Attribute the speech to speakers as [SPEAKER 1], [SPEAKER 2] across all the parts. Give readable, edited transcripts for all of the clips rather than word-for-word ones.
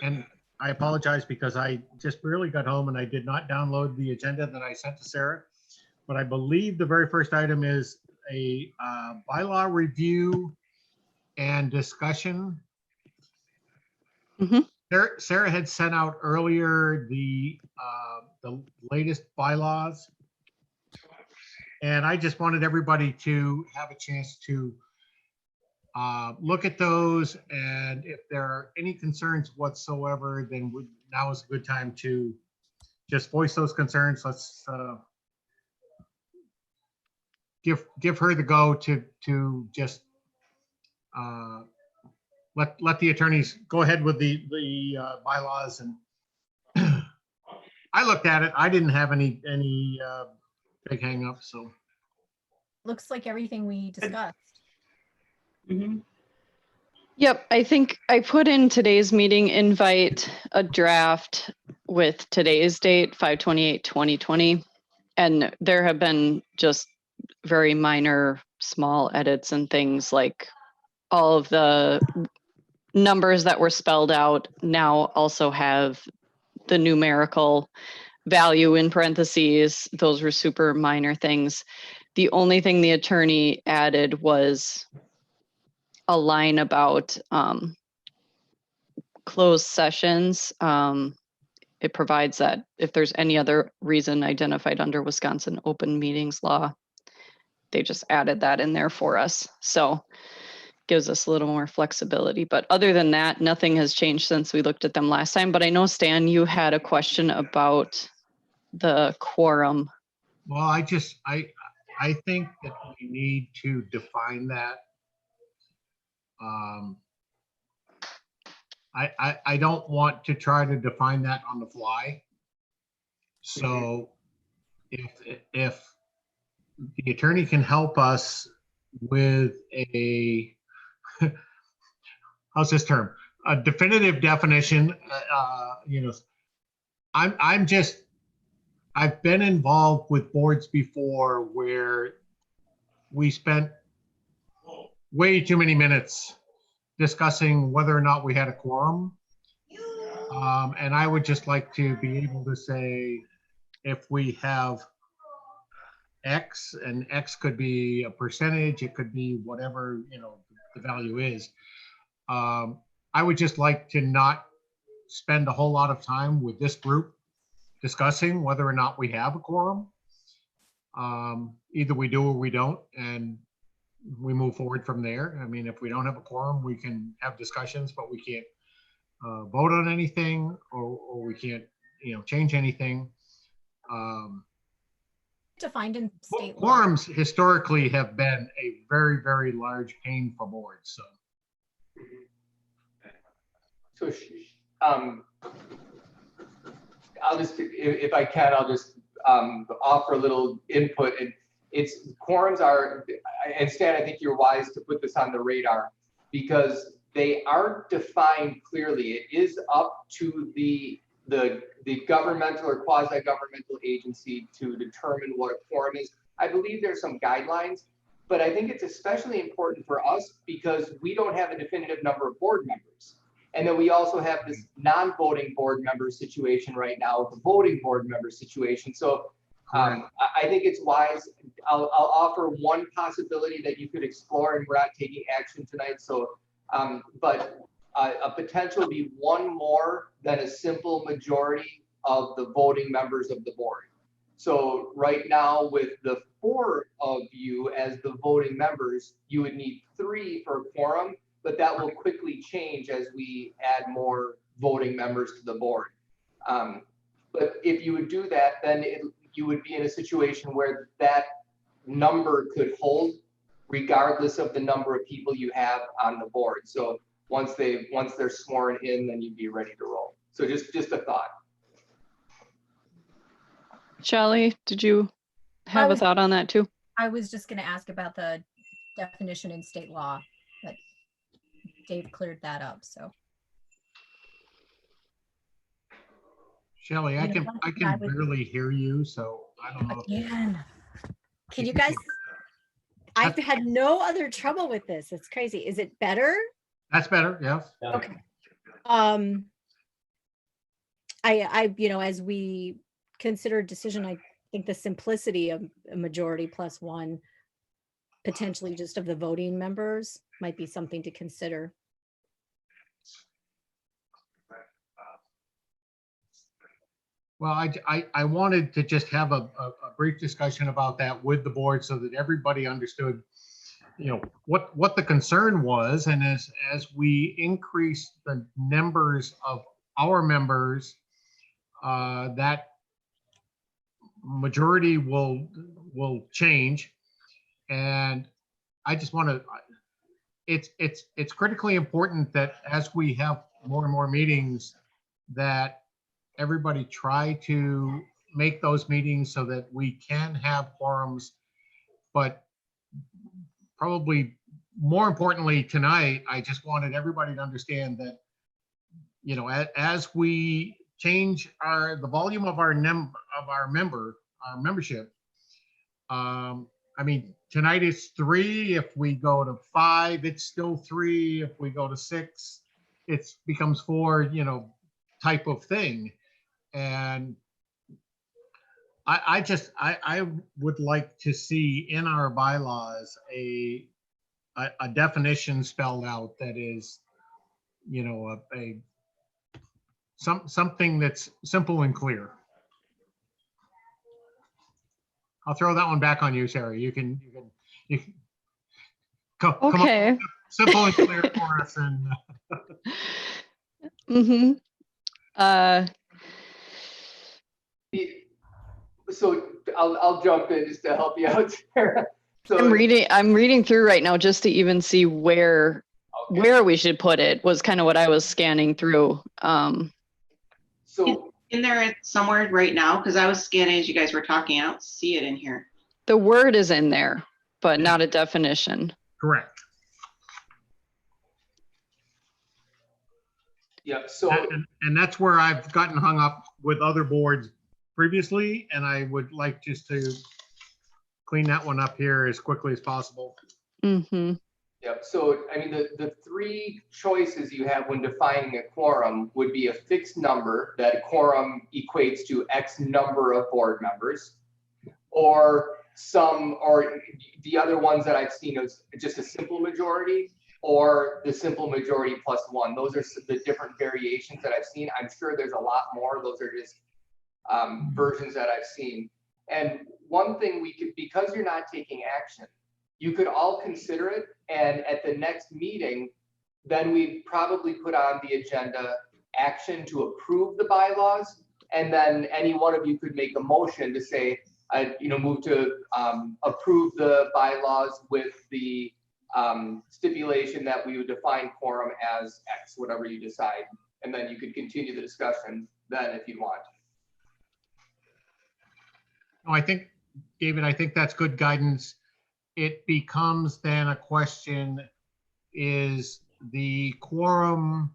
[SPEAKER 1] and I apologize because I just barely got home and I did not download the agenda that I sent to Sarah. But I believe the very first item is a bylaw review and discussion.
[SPEAKER 2] Mhm.
[SPEAKER 1] Sarah had sent out earlier the latest bylaws. And I just wanted everybody to have a chance to look at those. And if there are any concerns whatsoever, then now is a good time to just voice those concerns. Let's give her the go to just let the attorneys go ahead with the bylaws. And I looked at it. I didn't have any big hang-ups. So
[SPEAKER 3] Looks like everything we discussed.
[SPEAKER 4] Mm-hmm.
[SPEAKER 2] Yep, I think I put in today's meeting invite a draft with today's date, 5/28/2020. And there have been just very minor, small edits and things, like all of the numbers that were spelled out now also have the numerical value in parentheses. Those were super minor things. The only thing the attorney added was a line about closed sessions. It provides that if there's any other reason identified under Wisconsin open meetings law, they just added that in there for us. So gives us a little more flexibility. But other than that, nothing has changed since we looked at them last time. But I know, Stan, you had a question about the quorum.
[SPEAKER 1] well, I think that we need to define that. I don't want to try to define that on the fly. So if the attorney can help us with a, how's this term? A definitive definition, I've been involved with boards before where we spent way too many minutes discussing whether or not we had a quorum. And I would just like to be able to say, if we have X, and X could be a percentage, it could be whatever, the value is. I would just like to not spend a whole lot of time with this group discussing whether or not we have a quorum. Either we do or we don't, and we move forward from there. I mean, if we don't have a quorum, we can have discussions, but we can't vote on anything, or we can't, change anything.
[SPEAKER 3] Defined in state law.
[SPEAKER 1] Quorums historically have been a very, very large pain for boards.
[SPEAKER 4] So, I'll just, if I can, I'll just offer a little input. And it's quorums are, and Stan, I think you're wise to put this on the radar because they aren't defined clearly. It is up to the governmental or quasi-governmental agency to determine what a quorum is. I believe there's some guidelines, but I think it's especially important for us because we don't have a definitive number of board members. And then we also have this non-voting board member situation right now with the voting board member situation. So I think it's wise. I'll offer one possibility that you could explore, and we're not taking action tonight. So, but a potential would be one more than a simple majority of the voting members of the board. So right now with the 4 of you as the voting members, you would need 3 for a quorum, but that will quickly change as we add more voting members to the board. But if you would do that, then you would be in a situation where that number could hold regardless of the number of people you have on the board. So once they're sworn in, then you'd be ready to roll. So just a thought.
[SPEAKER 2] Shelley, did you have a thought on that too?
[SPEAKER 3] I was just going to ask about the definition in state law, but Dave cleared that up. So,
[SPEAKER 1] Shelley, I can barely hear you, so I don't know.
[SPEAKER 5] Again, can you guys? I've had no other trouble with this. It's crazy. Is it better?
[SPEAKER 1] That's better. Yes.
[SPEAKER 5] Okay. as we consider a decision, I think the simplicity of a majority plus one, potentially just of the voting members, might be something to consider.
[SPEAKER 1] Well, I wanted to just have a brief discussion about that with the board so that everybody understood, what the concern was. And as we increase the numbers of our members, that majority will change. And I just want to, it's critically important that as we have more and more meetings, that everybody try to make those meetings so that we can have quorums. But probably more importantly tonight, I just wanted everybody to understand that, as we change the volume of our membership, I mean, tonight is 3. If we go to 5, it's still 3. If we go to 6, it becomes 4, type of thing. And I would like to see in our bylaws a definition spelled out that is, something that's simple and clear. I'll throw that one back on you, Sarah. You can come
[SPEAKER 2] Okay.
[SPEAKER 1] up with simple and clear for us. And
[SPEAKER 4] So I'll jump in just to help you out, Sarah. So
[SPEAKER 2] I'm reading through right now just to even see where we should put it, was kind of what I was scanning through.
[SPEAKER 4] So
[SPEAKER 6] in there somewhere right now, because I was scanning as you guys were talking. I don't see it in here.
[SPEAKER 2] The word is in there, but not a definition.
[SPEAKER 1] correct.
[SPEAKER 4] yeah, so
[SPEAKER 1] And that's where I've gotten hung up with other boards previously, and I would like just to clean that one up here as quickly as possible.
[SPEAKER 2] Mm-hmm.
[SPEAKER 4] yeah, so I mean the 3 choices you have when defining a quorum would be a fixed number, that a quorum equates to X number of board members, or the other ones that I've seen is just a simple majority, or the simple majority plus 1. Those are the different variations that I've seen. I'm sure there's a lot more. Those are just versions that I've seen. And one thing we could, because you're not taking action, you could all consider it, and at the next meeting, then we'd probably put on the agenda action to approve the bylaws, and then any one of you could make a motion to say, move to approve the bylaws with the stipulation that we would define quorum as X, whatever you decide, and then you could continue the discussion then if you want.
[SPEAKER 1] No, I think, David, I think that's good guidance. It becomes then a question, is the quorum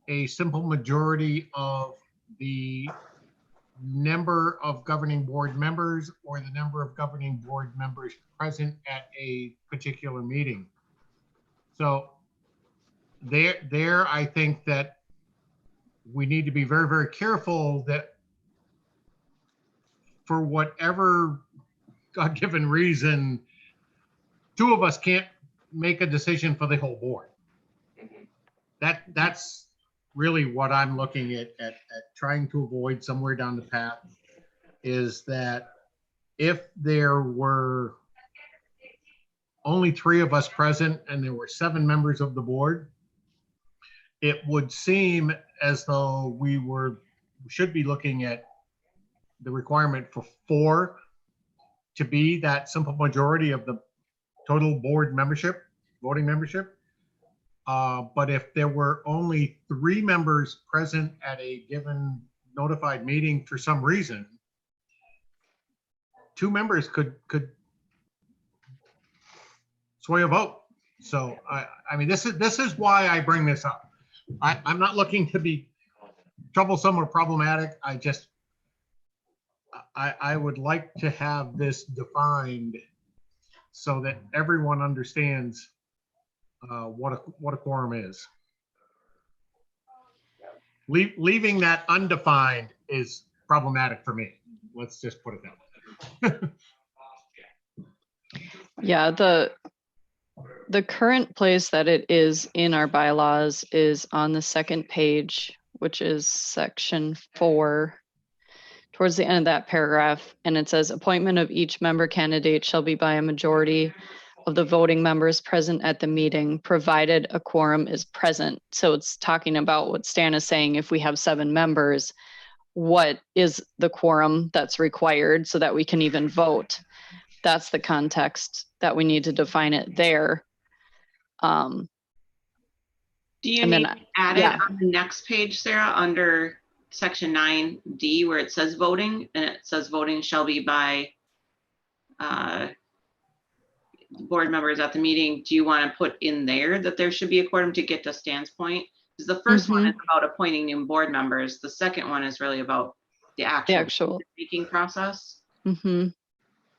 [SPEAKER 1] a simple majority of the number of governing board members or the number of governing board members present at a particular meeting? So there, I think that we need to be very, very careful that for whatever God-given reason, 2 of us can't make a decision for the whole board. That's really what I'm looking at trying to avoid somewhere down the path, is that if there were only 3 of us present and there were 7 members of the board, it would seem as though we should be looking at the requirement for 4 to be that simple majority of the total board membership, voting membership. But if there were only 3 members present at a given notified meeting for some reason, 2 members could sway a vote. So I mean, this is why I bring this up. I'm not looking to be troublesome or problematic. I would like to have this defined so that everyone understands what a quorum is. leaving that undefined is problematic for me. Let's just put it that way.
[SPEAKER 2] Yeah, the current place that it is in our bylaws is on the second page, which is section 4, towards the end of that paragraph. And it says appointment of each member candidate shall be by a majority of the voting members present at the meeting, provided a quorum is present. So it's talking about what Stan is saying. If we have 7 members, what is the quorum that's required so that we can even vote? That's the context that we need to define it there.
[SPEAKER 6] Do you
[SPEAKER 2] And then,
[SPEAKER 6] need to add
[SPEAKER 2] yeah.
[SPEAKER 6] it on the next page, Sarah, under section 9D where it says voting and it says voting shall be by board members at the meeting? Do you want to put in there that there should be a quorum to get to Stan's point? Because the first one is about appointing new board members. The second one is really about the actual making process.
[SPEAKER 2] That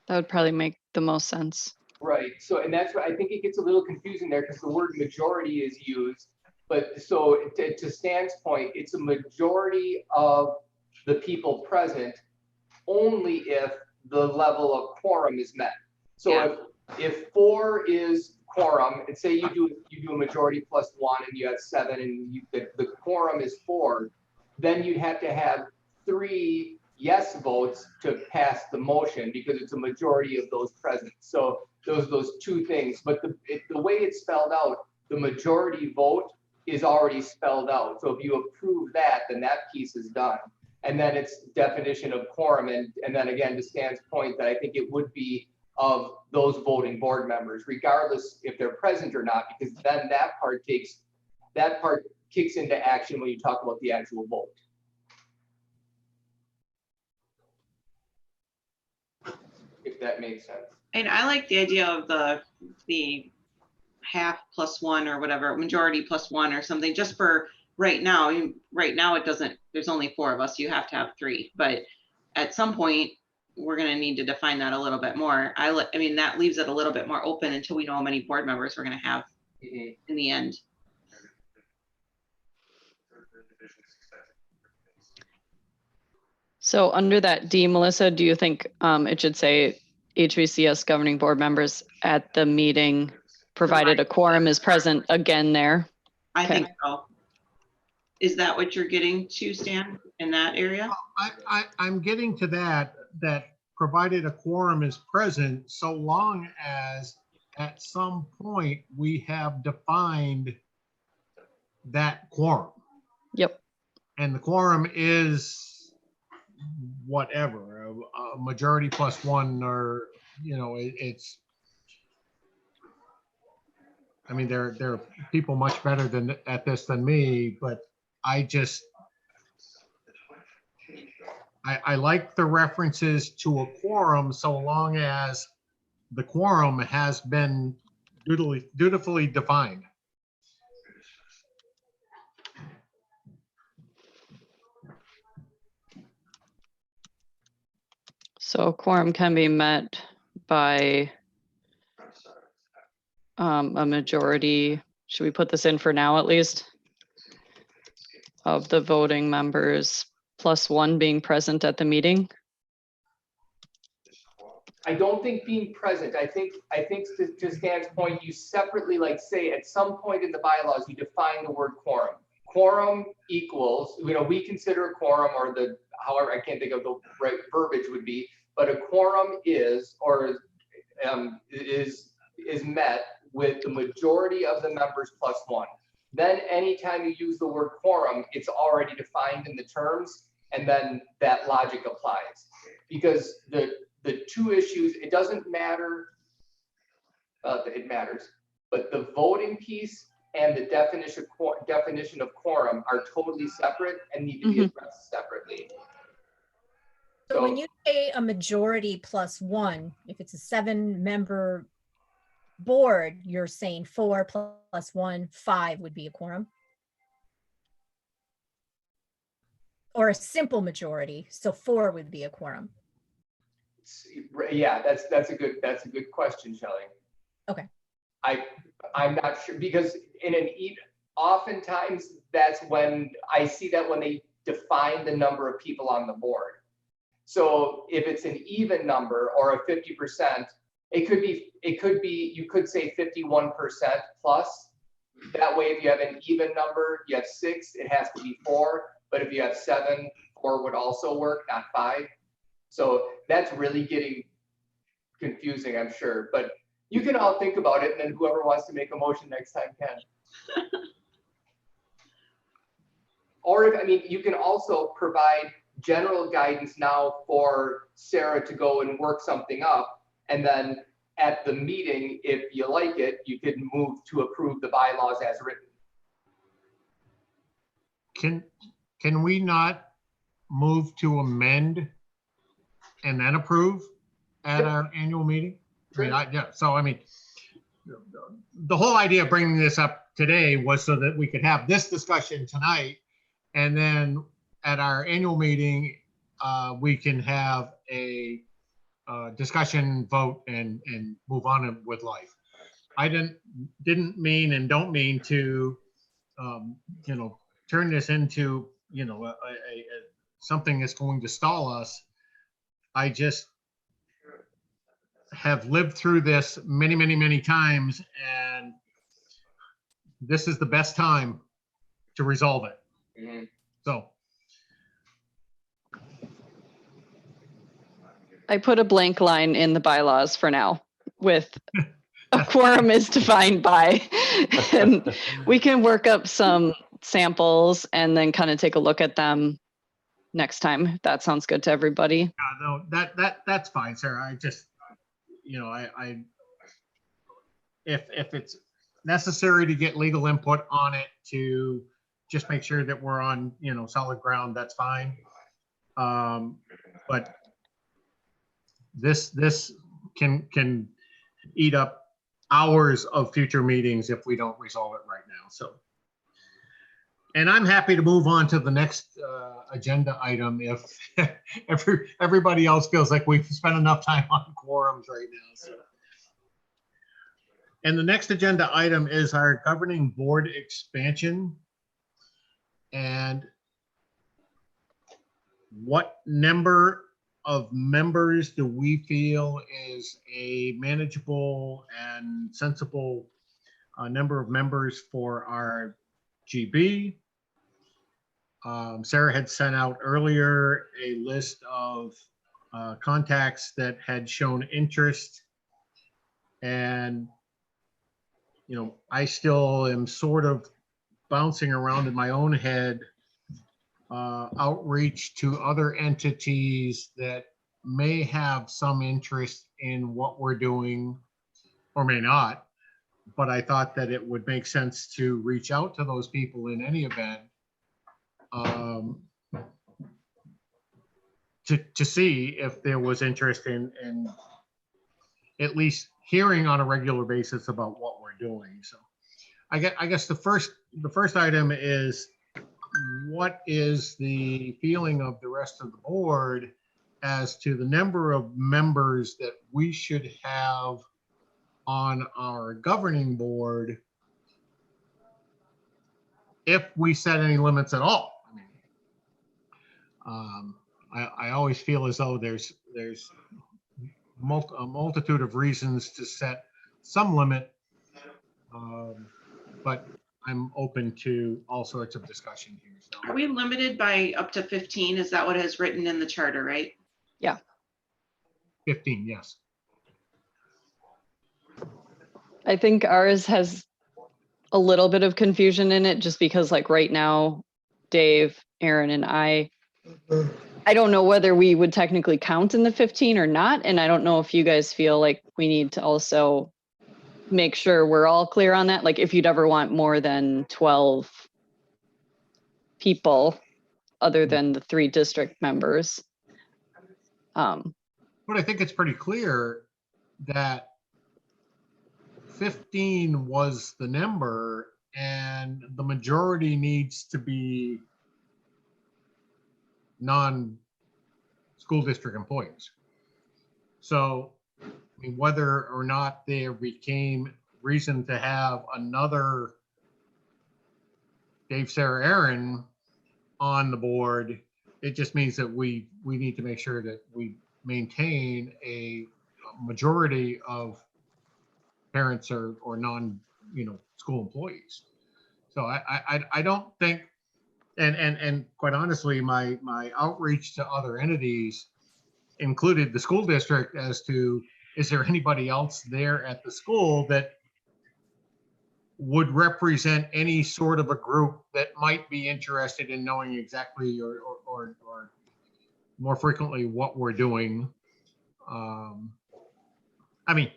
[SPEAKER 2] would probably make the most sense.
[SPEAKER 4] Right. So, and that's why I think it gets a little confusing there because the word majority is used. But so to Stan's point, it's a majority of the people present only if the level of quorum is met. So
[SPEAKER 6] Yeah.
[SPEAKER 4] if 4 is quorum, and say you do a majority plus 1 and you have 7 and the quorum is 4, then you'd have to have 3 yes votes to pass the motion because it's a majority of those present. So those 2 things. But the way it's spelled out, the majority vote is already spelled out. So if you approve that, then that piece is done. And then it's definition of quorum. And then again, to Stan's point, that I think it would be of those voting board members, regardless if they're present or not, because then that part kicks into action when you talk about the actual vote. If that makes sense.
[SPEAKER 6] And I like the idea of the half plus 1 or whatever, majority plus 1 or something, just for right now. Right now it doesn't, there's only 4 of us, you have to have 3, but at some point we're going to need to define that a little bit more. I mean, that leaves it a little bit more open until we know how many board members we're going to have in the end.
[SPEAKER 2] So under that D, Melissa, do you think it should say HVCS governing board members at the meeting, provided a quorum is present again there?
[SPEAKER 6] I think so. Is that what you're getting to, Stan, in that area?
[SPEAKER 1] I'm getting to that provided a quorum is present, so long as at some point we have defined that quorum.
[SPEAKER 2] Yep.
[SPEAKER 1] And the quorum is whatever, a majority plus 1, or, you know, it's, I mean, there are people much better at this than me, but I like the references to a quorum so long as the quorum has been dutifully defined.
[SPEAKER 2] So quorum can be met by a majority. Should we put this in for now at least? Of the voting members plus 1 being present at the meeting?
[SPEAKER 4] I don't think being present, I think to Stan's point, you separately, like say at some point in the bylaws, you define the word quorum. Quorum equals, you know, we consider a quorum, or however, I can't think of the right verbiage would be, but a quorum is met with the majority of the members plus 1. Then anytime you use the word quorum, it's already defined in the terms, and then that logic applies. Because the 2 issues, it doesn't matter, it matters, but the voting piece and the definition of quorum are totally separate and need to be addressed sepapley.
[SPEAKER 3] So when you say a majority plus 1, if it's a 7-member board, you're saying 4 plus 1, 5 would be a quorum? Or a simple majority, so 4 would be a quorum?
[SPEAKER 4] Yeah, that's a good question, Shelley.
[SPEAKER 3] Okay.
[SPEAKER 4] I'm not sure, because oftentimes that's when I see that when they define the number of people on the board. So if it's an even number or a 50%, it could be, you could say 51% plus. That way, if you have an even number, you have 6, it has to be 4. But if you have 7, 4 would also work, not 5. So that's really getting confusing, I'm sure. But you can all think about it, and then whoever wants to make a motion next time can. Or if, I mean, you can also provide general guidance now for Sarah to go and work something up. And then at the meeting, if you like it, you could move to approve the bylaws as written.
[SPEAKER 1] Can we not move to amend and then approve at our annual meeting? I mean, yeah, so I mean, the whole idea of bringing this up today was so that we could have this discussion tonight, and then at our annual meeting, we can have a discussion, vote, and move on with life. I didn't mean and don't mean to, you know, turn this into, you know, something that's going to stall us. I just have lived through this many, many, many times, and this is the best time to resolve it.
[SPEAKER 4] Mm-hmm.
[SPEAKER 1] So.
[SPEAKER 2] I put a blank line in the bylaws for now with a quorum is defined by, and we can work up some samples and then kind of take a look at them next time. If that sounds good to everybody.
[SPEAKER 1] No, that's fine, Sarah. I just, you know, if it's necessary to get legal input on it to just make sure that we're on, you know, solid ground, that's fine. But this can eat up hours of future meetings if we don't resolve it right now. So, and I'm happy to move on to the next agenda item if everybody else feels like we've spent enough time on quorums right now. So. And the next agenda item is our governing board expansion. And what number of members do we feel is a manageable and sensible number of members for our GB? Sarah had sent out earlier a list of contacts that had shown interest, and you know, I still am sort of bouncing around in my own head outreach to other entities that may have some interest in what we're doing or may not, but I thought that it would make sense to reach out to those people in any event to see if there was interest in at least hearing on a regular basis about what we're doing. So I guess the first item is, what is the feeling of the rest of the board as to the number of members that we should have on our governing board if we set any limits at all? I mean, I always feel as though there's a multitude of reasons to set some limit, but I'm open to all sorts of discussion here. So.
[SPEAKER 6] Are we limited by up to 15? Is that what is written in the charter, right?
[SPEAKER 2] Yeah.
[SPEAKER 1] 15, yes.
[SPEAKER 2] I think ours has a little bit of confusion in it just because like right now, Dave, Aaron, and I don't know whether we would technically count in the 15 or not. And I don't know if you guys feel like we need to also make sure we're all clear on that. Like if you'd ever want more than 12 people other than the 3 district members.
[SPEAKER 1] But I think it's pretty clear that 15 was the number and the majority needs to be non-school district employees. So I mean, whether or not there became reason to have another Dave, Sarah, Aaron on the board, it just means that we need to make sure that we maintain a majority of parents or non, school employees. So I don't think, and quite honestly, my outreach to other entities included the school district as to, is there anybody else there at the school that would represent any sort of a group that might be interested in knowing exactly or more frequently what we're doing. I mean,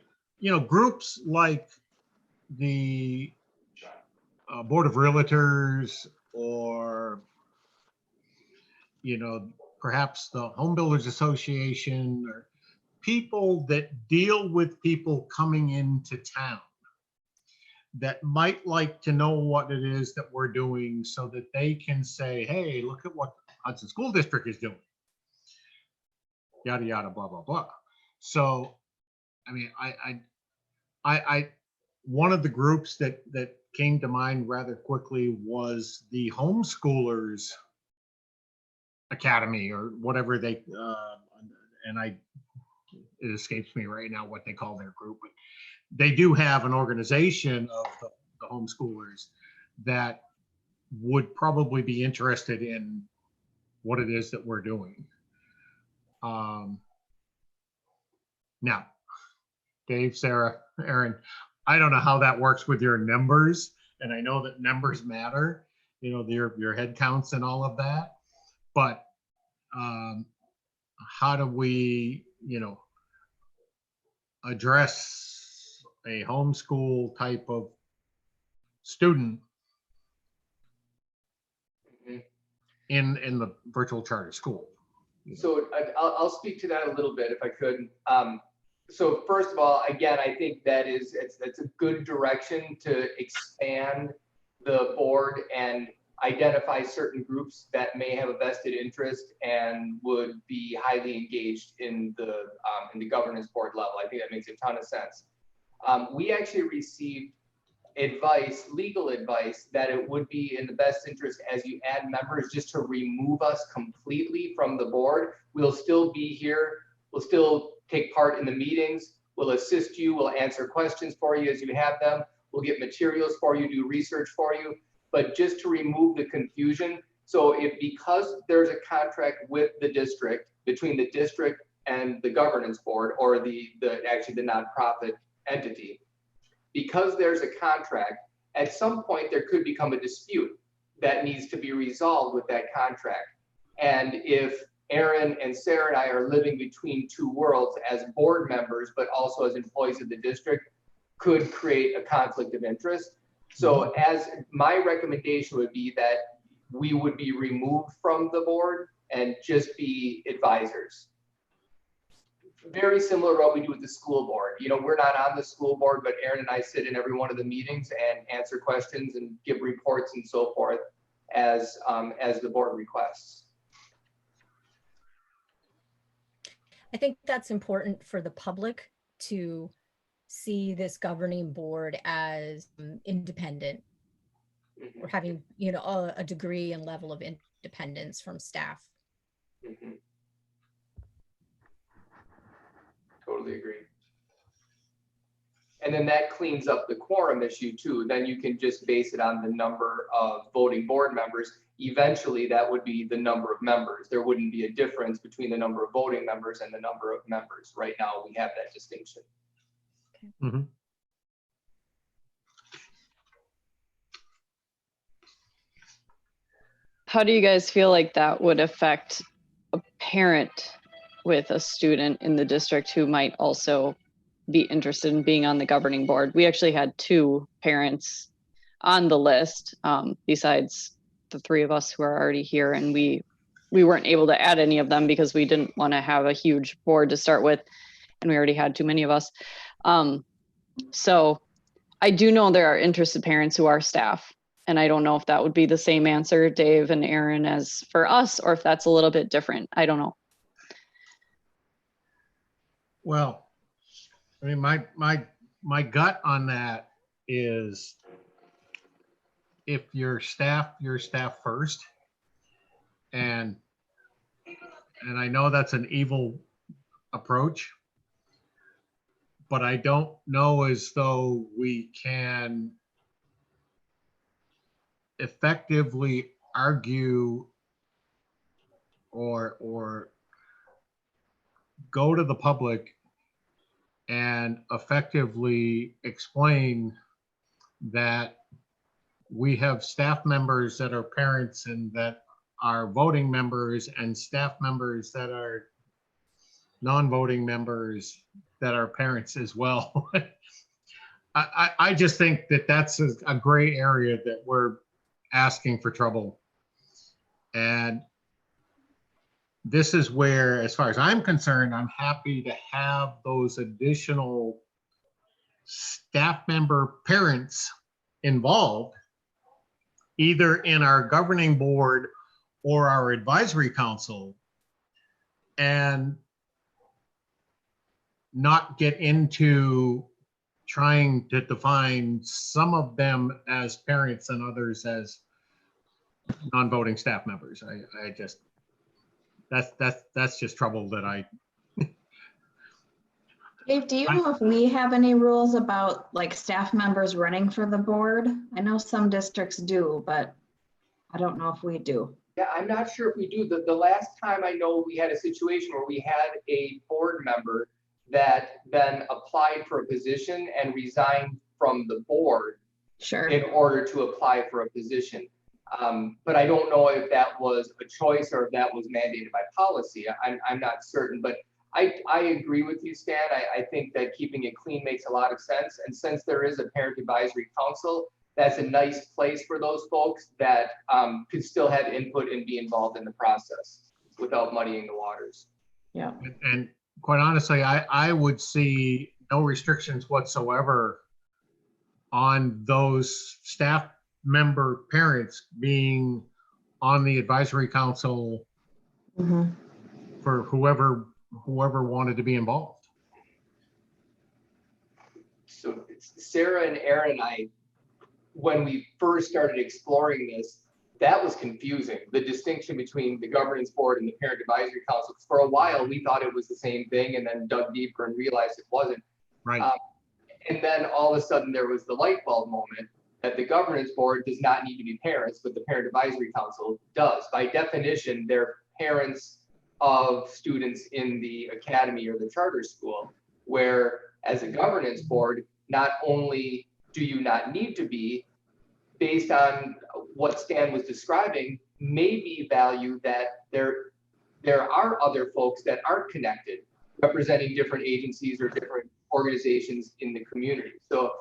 [SPEAKER 1] groups like the Board of Realtors or, perhaps the Home Builders Association, or people that deal with people coming into town that might like to know what it is that we're doing so that they can say, hey, look at what Hudson School District is doing. Yada, yada, blah, blah, blah. So, I mean, I one of the groups that came to mind rather quickly was the Homeschoolers Academy, or whatever they, it escapes me right now what they call their group, but they do have an organization of the homeschoolers that would probably be interested in what it is that we're doing. Now, Dave, Sarah, Aaron, I don't know how that works with your numbers, and I know that numbers matter, your head counts and all of that, but how do we, address a homeschool type of student in the virtual charter school?
[SPEAKER 4] So I'll speak to that a little bit if I could. So first of all, again, I think that's a good direction to expand the board and identify certain groups that may have a vested interest and would be highly engaged in the governance board level. I think that makes a ton of sense. We actually received legal advice, that it would be in the best interest as you add members just to remove us completely from the board. We'll still be here. We'll still take part in the meetings. We'll assist you. We'll answer questions for you as you have them. We'll get materials for you, do research for you, but just to remove the confusion. So because there's a contract with the district, between the district and the governance board, or actually the nonprofit entity, because there's a contract, at some point there could become a dispute that needs to be resolved with that contract. And if Aaron and Sarah and I are living between two worlds as board members, but also as employees of the district, could create a conflict of interest. So as my recommendation would be that we would be removed from the board and just be advisors. Very similar to what we do with the school board. We're not on the school board, but Aaron and I sit in every one of the meetings and answer questions and give reports and so forth as the board requests.
[SPEAKER 3] I think that's important for the public to see this governing board as independent, or having, a degree and level of independence from staff.
[SPEAKER 4] Totally agree. And then that cleans up the quorum issue too. Then you can just base it on the number of voting board members. Eventually that would be the number of members. There wouldn't be a difference between the number of voting members and the number of members. Right now we have that distinction.
[SPEAKER 1] Mm-hmm.
[SPEAKER 2] How do you guys feel like that would affect a parent with a student in the district who might also be interested in being on the governing board? We actually had 2 parents on the list, besides the 3 of us who are already here, and we weren't able to add any of them because we didn't want to have a huge board to start with, and we already had too many of us. So I do know there are interested parents who are staff, and I don't know if that would be the same answer, Dave and Aaron, as for us, or if that's a little bit different. I don't know.
[SPEAKER 1] Well, I mean, my gut on that is if your staff first. And I know that's an evil approach, but I don't know as though we can effectively argue or go to the public and effectively explain that we have staff members that are parents and that are voting members, and staff members that are non-voting members that are parents as well. I just think that that's a gray area that we're asking for trouble. And this is where, as far as I'm concerned, I'm happy to have those additional staff member parents involved, either in our governing board or our advisory council, and not get into trying to define some of them as parents and others as non-voting staff members. I just, that's just trouble that I.
[SPEAKER 7] Dave, do you know if we have any rules about like staff members running for the board? I know some districts do, but I don't know if we do.
[SPEAKER 4] Yeah, I'm not sure if we do. The last time I know we had a situation where we had a board member that then applied for a position and resigned from the board
[SPEAKER 7] Sure.
[SPEAKER 4] in order to apply for a position. But I don't know if that was a choice or if that was mandated by policy. I'm not certain, but I agree with you, Stan. I think that keeping it clean makes a lot of sense. And since there is a parent advisory council, that's a nice place for those folks that could still have input and be involved in the process without muddying the waters.
[SPEAKER 7] Yeah.
[SPEAKER 1] And quite honestly, I would see no restrictions whatsoever on those staff member parents being on the advisory council
[SPEAKER 7] Mhm.
[SPEAKER 1] for whoever wanted to be involved.
[SPEAKER 4] So Sarah and Aaron and I, when we first started exploring this, that was confusing. The distinction between the governance board and the parent advisory council. For a while, we thought it was the same thing, and then dug deeper and realized it wasn't.
[SPEAKER 1] Right.
[SPEAKER 4] And then all of a sudden there was the light bulb moment that the governance board does not need to be parents, but the parent advisory council does. By definition, they're parents of students in the academy or the charter school, where as a governance board, not only do you not need to be, based on what Stan was describing, maybe value that there are other folks that aren't connected, representing different agencies or different organizations in the community. So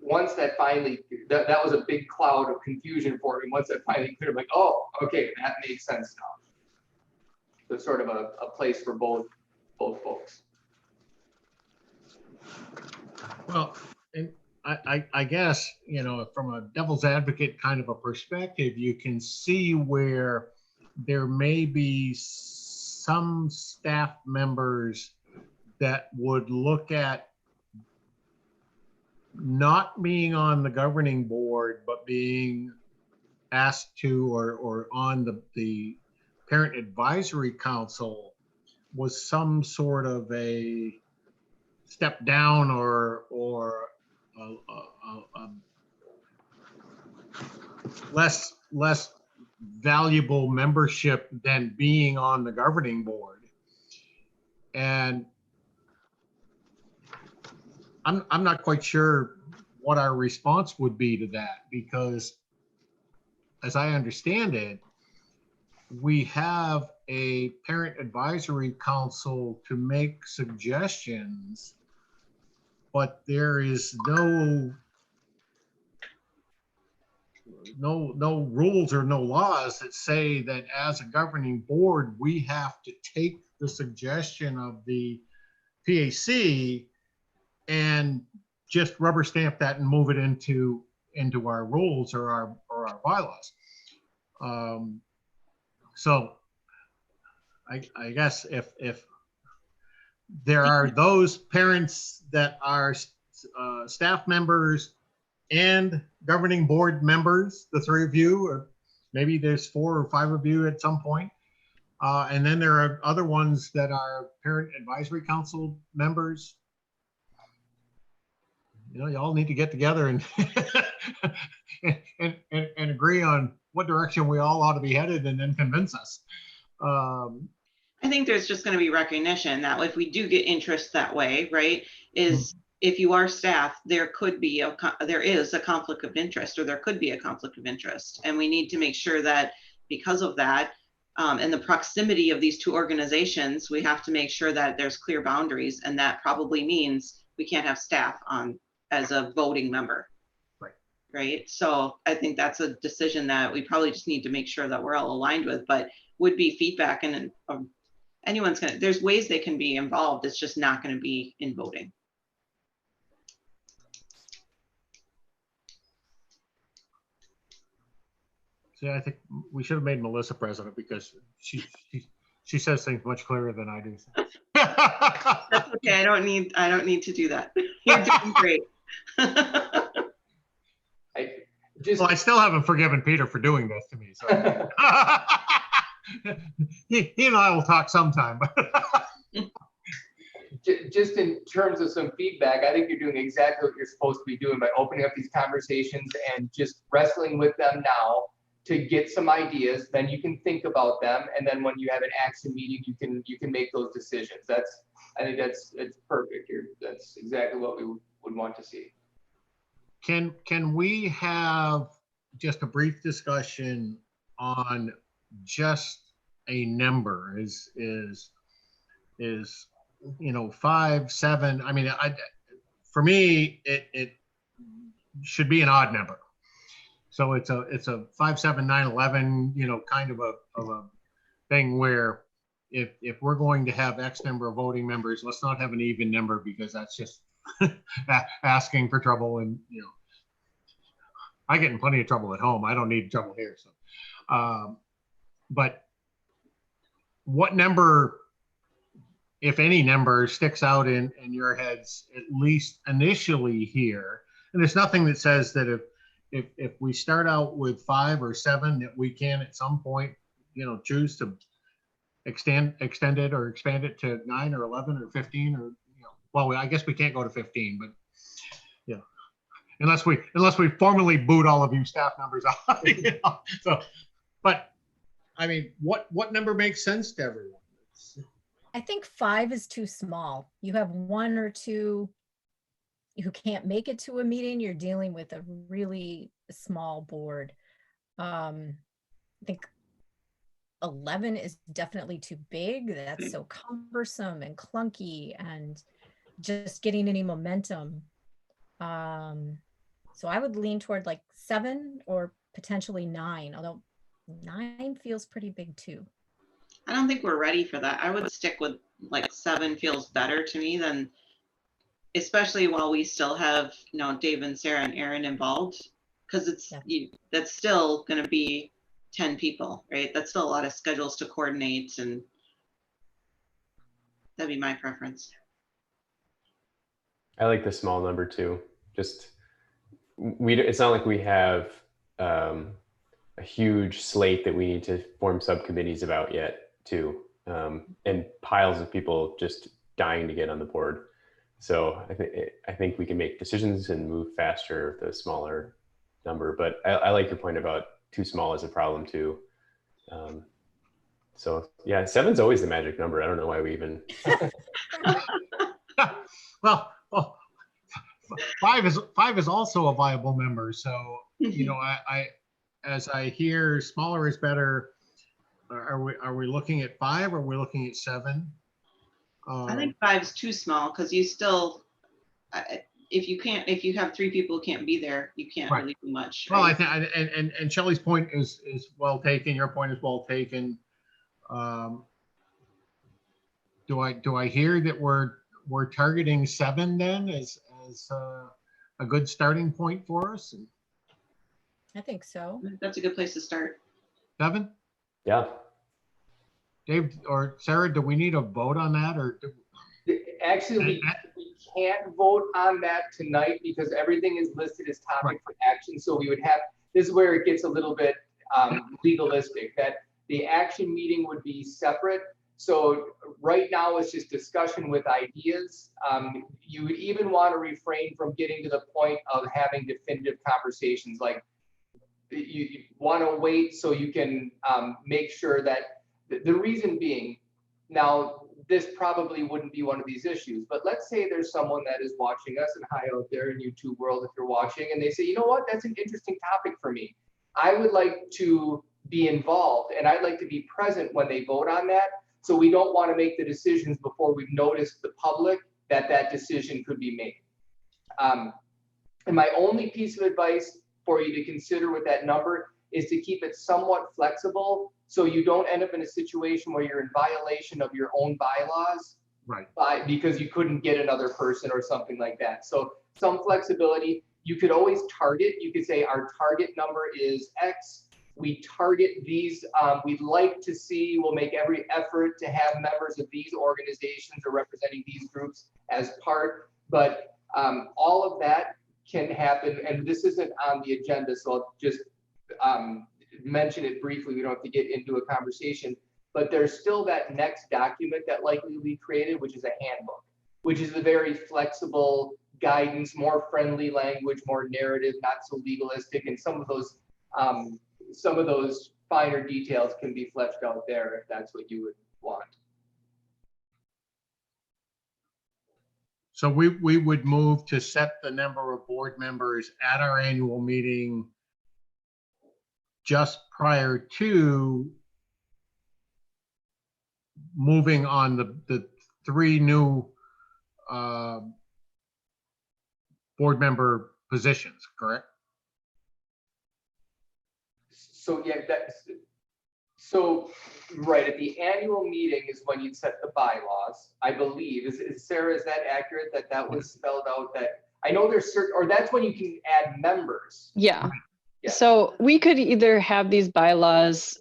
[SPEAKER 4] once that finally, that was a big cloud of confusion for me. Once that finally cleared, I'm like, oh, okay, that makes sense now. So sort of a place for both folks.
[SPEAKER 1] Well, and I guess, you know, from a devil's advocate kind of a perspective, you can see where there may be some staff members that would look at not being on the governing board, but being asked to or on the parent advisory council was some sort of a step down or less valuable membership than being on the governing board. And I'm not quite sure what our response would be to that, because as I understand it, we have a parent advisory council to make suggestions, but there is no rules or no laws that say that as a governing board, we have to take the suggestion of the PAC and just rubber stamp that and move it into our rules or our bylaws. So I guess if there are those parents that are staff members and governing board members, the three of you, or maybe there's 4 or 5 of you at some point. And then there are other ones that are parent advisory council members. You know, you all need to get together and and agree on what direction we all ought to be headed, and then convince us.
[SPEAKER 6] I think there's just going to be recognition that if we do get interest that way, right, is if you are staff, there is a conflict of interest, or there could be a conflict of interest. And we need to make sure that because of that, and the proximity of these two organizations, we have to make sure that there's clear boundaries. And that probably means we can't have staff on as a voting member. Right. So I think that's a decision that we probably just need to make sure that we're all aligned with, but would be feedback, and there's ways they can be involved. It's just not going to be in voting.
[SPEAKER 1] See, I think we should have made Melissa president, because she says things much clearer than I do.
[SPEAKER 6] That's okay. I don't need to do that. You're doing great.
[SPEAKER 1] Well, I still haven't forgiven Peter for doing this to me. So he and I will talk sometime.
[SPEAKER 4] Just in terms of some feedback, I think you're doing exactly what you're supposed to be doing by opening up these conversations and just wrestling with them now to get some ideas. Then you can think about them, and then when you have an action meeting, you can make those decisions. I think it's perfect. That's exactly what we would want to see.
[SPEAKER 1] Can we have just a brief discussion on just a number? Is you know, 5, 7? I mean, for me, it should be an odd number. So it's a 5, 7, 9, 11. You know, kind of a thing where if we're going to have X number of voting members, let's not have an even number, because that's just asking for trouble. And you know, I get in plenty of trouble at home. I don't need trouble here. So, but what number, if any number, sticks out in your heads, at least initially here? And there's nothing that says that if we start out with 5 or 7, that we can at some point, you know, choose to extend it or expand it to 9 or 11 or 15, or, you know, well, I guess we can't go to 15, but yeah, unless we formally boot all of you staff members out. You know? So, but I mean, what number makes sense to everyone?
[SPEAKER 3] I think 5 is too small. You have 1 or 2 who can't make it to a meeting. You're dealing with a really small board. I think 11 is definitely too big. That's so cumbersome and clunky and just getting any momentum. So I would lean toward like 7 or potentially 9, although 9 feels pretty big too.
[SPEAKER 6] I don't think we're ready for that. I would stick with like 7 feels better to me than, especially while we still have, you know, Dave and Sarah and Aaron involved, because that's still going to be 10 people, right? That's still a lot of schedules to coordinate, and that'd be my preference.
[SPEAKER 8] I like the small number too. Just it's not like we have a huge slate that we need to form subcommittees about yet too, and piles of people just dying to get on the board. So I think we can make decisions and move faster with a smaller number. But I like your point about too small is a problem too. So yeah, 7's always the magic number. I don't know why we even.
[SPEAKER 1] well, 5 is also a viable number. So you know, I as I hear smaller is better. Are we looking at 5 or are we looking at 7?
[SPEAKER 6] I think 5's too small, because you still, if you have 3 people who can't be there, you can't really do much.
[SPEAKER 1] Well,
[SPEAKER 6] right?
[SPEAKER 1] I think, and Shelley's point is well taken. Your point is well taken. Do I hear that we're targeting 7 then as a good starting point for us?
[SPEAKER 3] I think so.
[SPEAKER 6] That's a good place to start.
[SPEAKER 1] 7?
[SPEAKER 8] Yeah.
[SPEAKER 1] Dave or Sarah, do we need a vote on that, or?
[SPEAKER 4] Actually, can't vote on that tonight because everything is listed as topic
[SPEAKER 1] Right.
[SPEAKER 4] for action. So we would have, this is where it gets a little bit legalistic, that the action meeting would be separate. So right now it's just discussion with ideas. You would even want to refrain from getting to the point of having definitive conversations. Like you want to wait so you can make sure that the reason being, now this probably wouldn't be one of these issues, but let's say there's someone that is watching us, and hi out there in YouTube world if you're watching, and they say, you know what, that's an interesting topic for me. I would like to be involved and I'd like to be present when they vote on that. So we don't want to make the decisions before we've noticed the public that that decision could be made. And my only piece of advice for you to consider with that number is to keep it somewhat flexible so you don't end up in a situation where you're in violation of your own bylaws.
[SPEAKER 1] Right.
[SPEAKER 4] Because you couldn't get another person or something like that. So some flexibility. You could always target. You could say our target number is X. We target these. We'd like to see, we'll make every effort to have members of these organizations or representing these groups as part. But all of that can happen. And this isn't on the agenda, so I'll just mention it briefly. We don't have to get into a conversation. But there's still that next document that likely will be created, which is a handbook, which is a very flexible guidance, more friendly language, more narrative, not so legalistic, and some of those finer details can be fleshed out there if that's what you would want.
[SPEAKER 1] So we would move to set the number of board members at our annual meeting just prior to moving on the three new board member positions, correct?
[SPEAKER 4] So yeah, so right at the annual meeting is when you'd set the bylaws, I believe. Is Sarah, is that accurate that that was spelled out? That I know there's certain, or that's when you can add members.
[SPEAKER 2] Yeah.
[SPEAKER 4] Yeah.
[SPEAKER 2] So we could either have these bylaws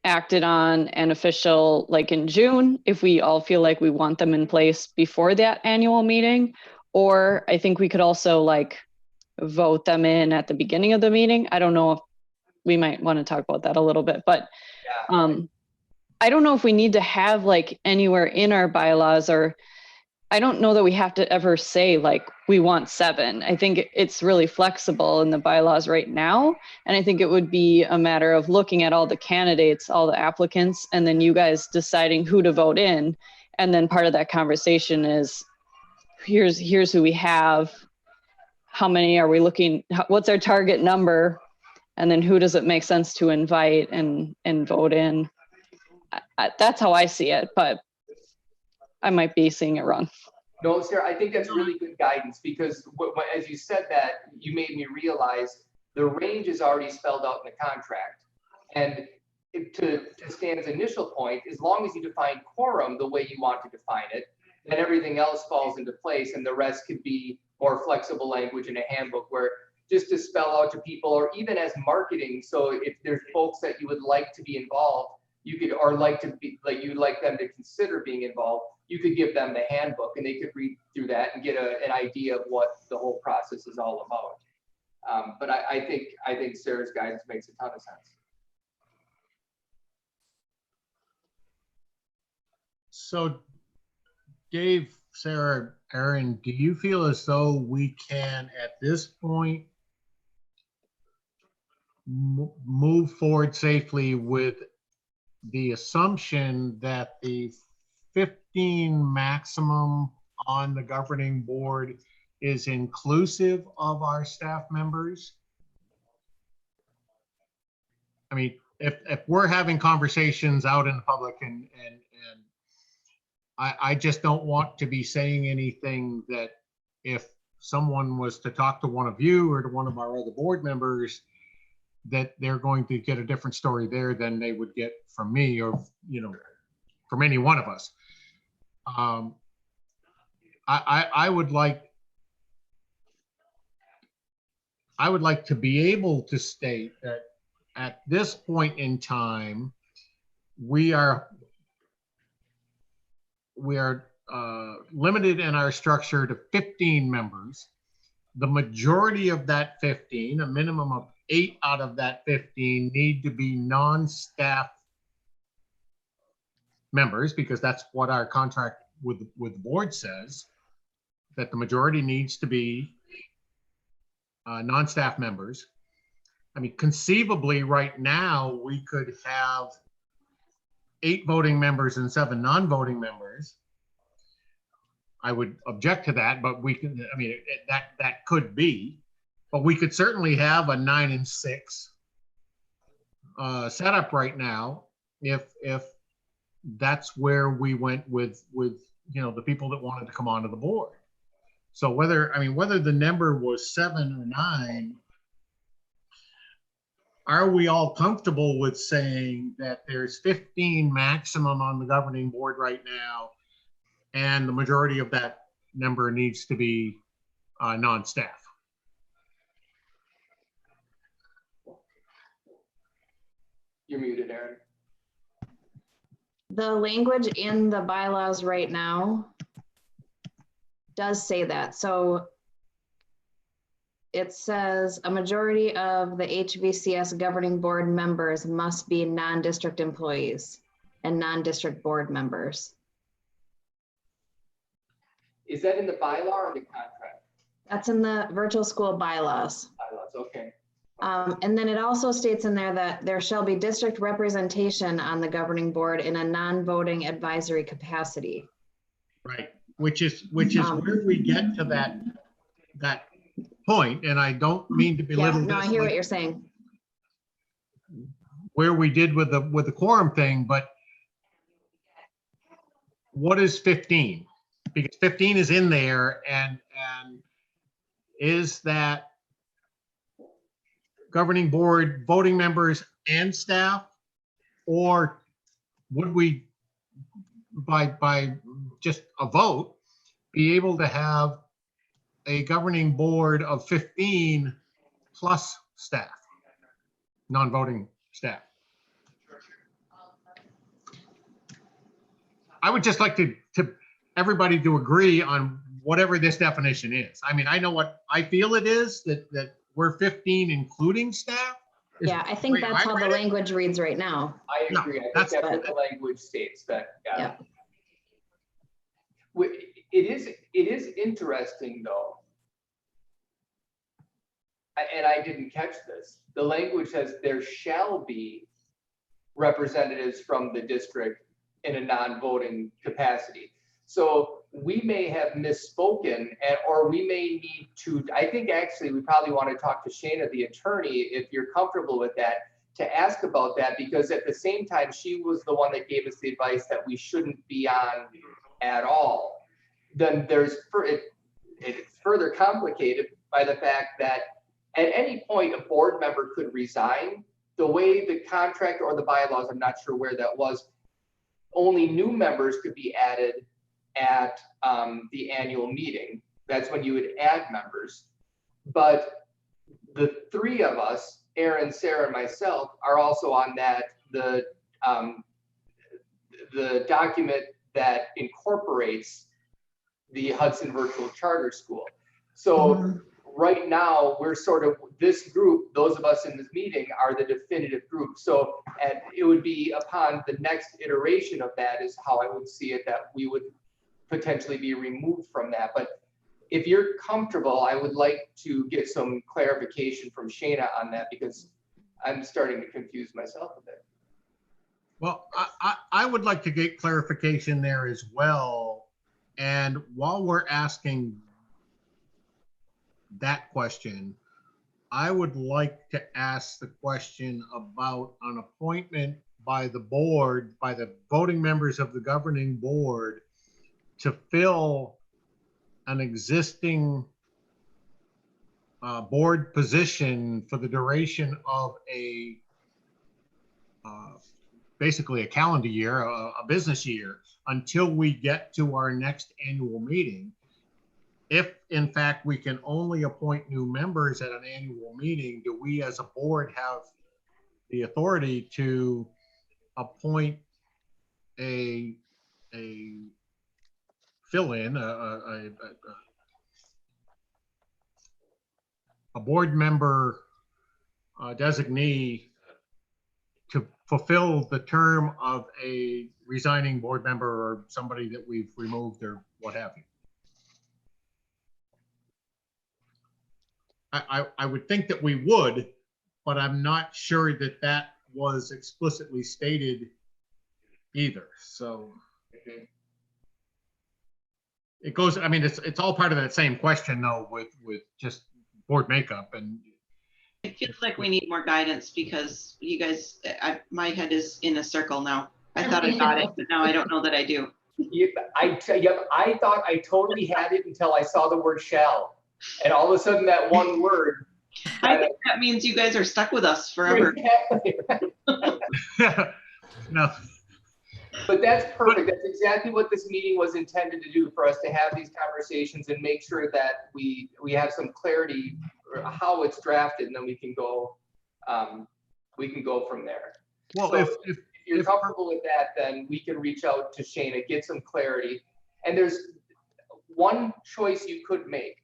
[SPEAKER 2] acted on and official like in June, if we all feel like we want them in place before that annual meeting, or I think we could also like vote them in at the beginning of the meeting. I don't know if we might want to talk about that a little bit, but
[SPEAKER 4] Yeah.
[SPEAKER 2] I don't know if we need to have like anywhere in our bylaws, or I don't know that we have to ever say like we want 7. I think it's really flexible in the bylaws right now. And I think it would be a matter of looking at all the candidates, all the applicants, and then you guys deciding who to vote in. And then part of that conversation is here's who we have. How many are we looking? What's our target number? And then who does it make sense to invite and vote in? That's how I see it, but I might be seeing it wrong.
[SPEAKER 4] No, Sarah, I think that's really good guidance because as you said that, you made me realize the range is already spelled out in the contract. And to Stan's initial point, as long as you define quorum the way you want to define it, then everything else falls into place and the rest could be more flexible language in a handbook where just to spell out to people, or even as marketing. So if there's folks that you would like to be involved, you could, or like to be, like you'd like them to consider being involved, you could give them the handbook and they could read through that and get an idea of what the whole process is all about. But I think Sarah's guidance makes a ton of sense.
[SPEAKER 1] So Dave, Sarah, Aaron, do you feel as though we can at this point move forward safely with the assumption that the 15 maximum on the governing board is inclusive of our staff members? I mean, if we're having conversations out in the public and I just don't want to be saying anything that if someone was to talk to one of you or to one of our other board members, that they're going to get a different story there than they would get from me or, you know, from any one of us. I would like to be able to state that at this point in time, we are limited in our structure to 15 members. The majority of that 15, a minimum of 8 out of that 15 need to be non-staff members, because that's what our contract with the board says, that the majority needs to be non-staff members. I mean, conceivably right now, we could have 8 voting members and 7 non-voting members. I would object to that, but we can, I mean, that could be, but we could certainly have a 9 and 6 setup right now if that's where we went with you know, the people that wanted to come onto the board. So whether the number was 7 or 9, are we all comfortable with saying that there's 15 maximum on the governing board right now, and the majority of that number needs to be non-staff?
[SPEAKER 4] You're muted, Aaron.
[SPEAKER 7] The language in the bylaws right now does say that. So it says a majority of the HVCS governing board members must be non-district employees and non-district board members.
[SPEAKER 4] Is that in the bylaw or the contract?
[SPEAKER 7] That's in the virtual school bylaws.
[SPEAKER 4] Bylaws, okay.
[SPEAKER 7] And then it also states in there that there shall be district representation on the governing board in a non-voting advisory capacity.
[SPEAKER 1] Right, which is where we get to that point, and I don't mean to belittle
[SPEAKER 7] Yeah, no, I
[SPEAKER 1] this,
[SPEAKER 7] hear
[SPEAKER 1] like
[SPEAKER 7] what you're saying.
[SPEAKER 1] where we did with the quorum thing, but what is 15? Because 15 is in there, and is that governing board voting members and staff, or would we by just a vote be able to have a governing board of 15 plus staff, non-voting staff? I would just like to everybody to agree on whatever this definition is. I mean, I know what I feel it is, that we're 15 including staff. is
[SPEAKER 7] Yeah, I
[SPEAKER 1] the
[SPEAKER 7] think
[SPEAKER 1] way
[SPEAKER 7] that's
[SPEAKER 1] I
[SPEAKER 7] how the
[SPEAKER 1] read it.
[SPEAKER 7] language reads right now.
[SPEAKER 4] I
[SPEAKER 1] No,
[SPEAKER 4] agree. I think
[SPEAKER 1] that's
[SPEAKER 4] that's what
[SPEAKER 7] good.
[SPEAKER 4] the language states, that, yeah.
[SPEAKER 7] Yeah.
[SPEAKER 4] It is interesting though. And I didn't catch this. The language says there shall be representatives from the district in a non-voting capacity. So we may have misspoken, or we may need to, I think actually we probably want to talk to Shana, the attorney, if you're comfortable with that, to ask about that, because at the same time, she was the one that gave us the advice that we shouldn't be on at all. Then it's further complicated by the fact that at any point, a board member could resign. The way the contract or the bylaws, I'm not sure where that was, only new members could be added at the annual meeting. That's when you would add members. But the 3 of us, Aaron, Sarah, and myself, are also on that, the document that incorporates the Hudson Virtual Charter School. So right now, we're sort of, this group, those of us in this meeting are the definitive group. So, and it would be upon the next iteration of that is how I would see it, that we would potentially be removed from that. But if you're comfortable, I would like to get some clarification from Shana on that, because I'm starting to confuse myself a bit.
[SPEAKER 1] Well, I would like to get clarification there as well. And while we're asking that question, I would like to ask the question about an appointment by the board, by the voting members of the governing board, to fill an existing board position for the duration of a basically a calendar year, a business year, until we get to our next annual meeting. If in fact we can only appoint new members at an annual meeting, do we as a board have the authority to appoint a fill-in, a board member designee to fulfill the term of a resigning board member or somebody that we've removed or what have you. I would think that we would, but I'm not sure that that was explicitly stated either. So it goes, I mean, it's all part of that same question though, with just board makeup. And
[SPEAKER 6] it feels like we need more guidance because you guys, my head is in a circle now. I thought I got it, but now I don't know that I do.
[SPEAKER 4] Yep, I thought I totally had it until I saw the word shall. And all of a sudden that one word.
[SPEAKER 6] I think that means you guys are stuck with us forever.
[SPEAKER 1] No.
[SPEAKER 4] But that's perfect. That's exactly what this meeting was intended to do, for us to have these conversations and make sure that we have some clarity or how it's drafted, and then we can go from there.
[SPEAKER 1] Well,
[SPEAKER 4] so
[SPEAKER 1] if
[SPEAKER 4] you're comfortable with that, then we can reach out to Shayna, get some clarity. And there's one choice you could make.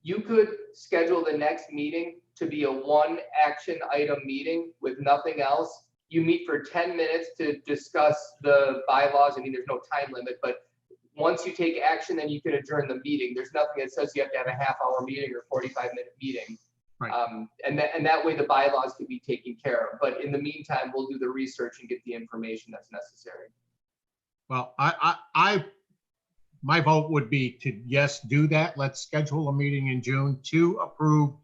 [SPEAKER 4] You could schedule the next meeting to be a one action item meeting with nothing else. You meet for 10 minutes to discuss the bylaws. I mean, there's no time limit, but once you take action, then you can adjourn the meeting. There's nothing that says you have to have a half-hour meeting or 45-minute meeting.
[SPEAKER 1] Right.
[SPEAKER 4] And that way the bylaws can be taken care of. But in the meantime, we'll do the research and get the information that's necessary.
[SPEAKER 1] Well, my vote would be to, yes, do that. Let's schedule a meeting in June to approve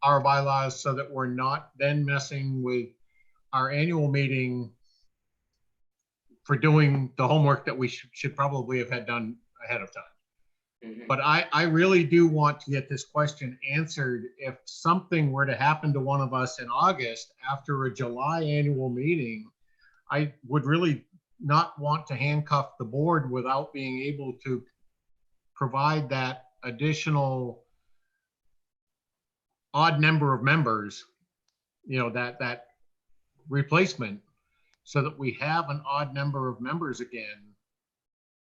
[SPEAKER 1] our bylaws so that we're not then messing with our annual meeting for doing the homework that we should probably have had done ahead of time.
[SPEAKER 4] Mm-hmm.
[SPEAKER 1] But I really do want to get this question answered. If something were to happen to one of us in August after a July annual meeting, I would really not want to handcuff the board without being able to provide that additional odd number of members, you know, that replacement, so that we have an odd number of members again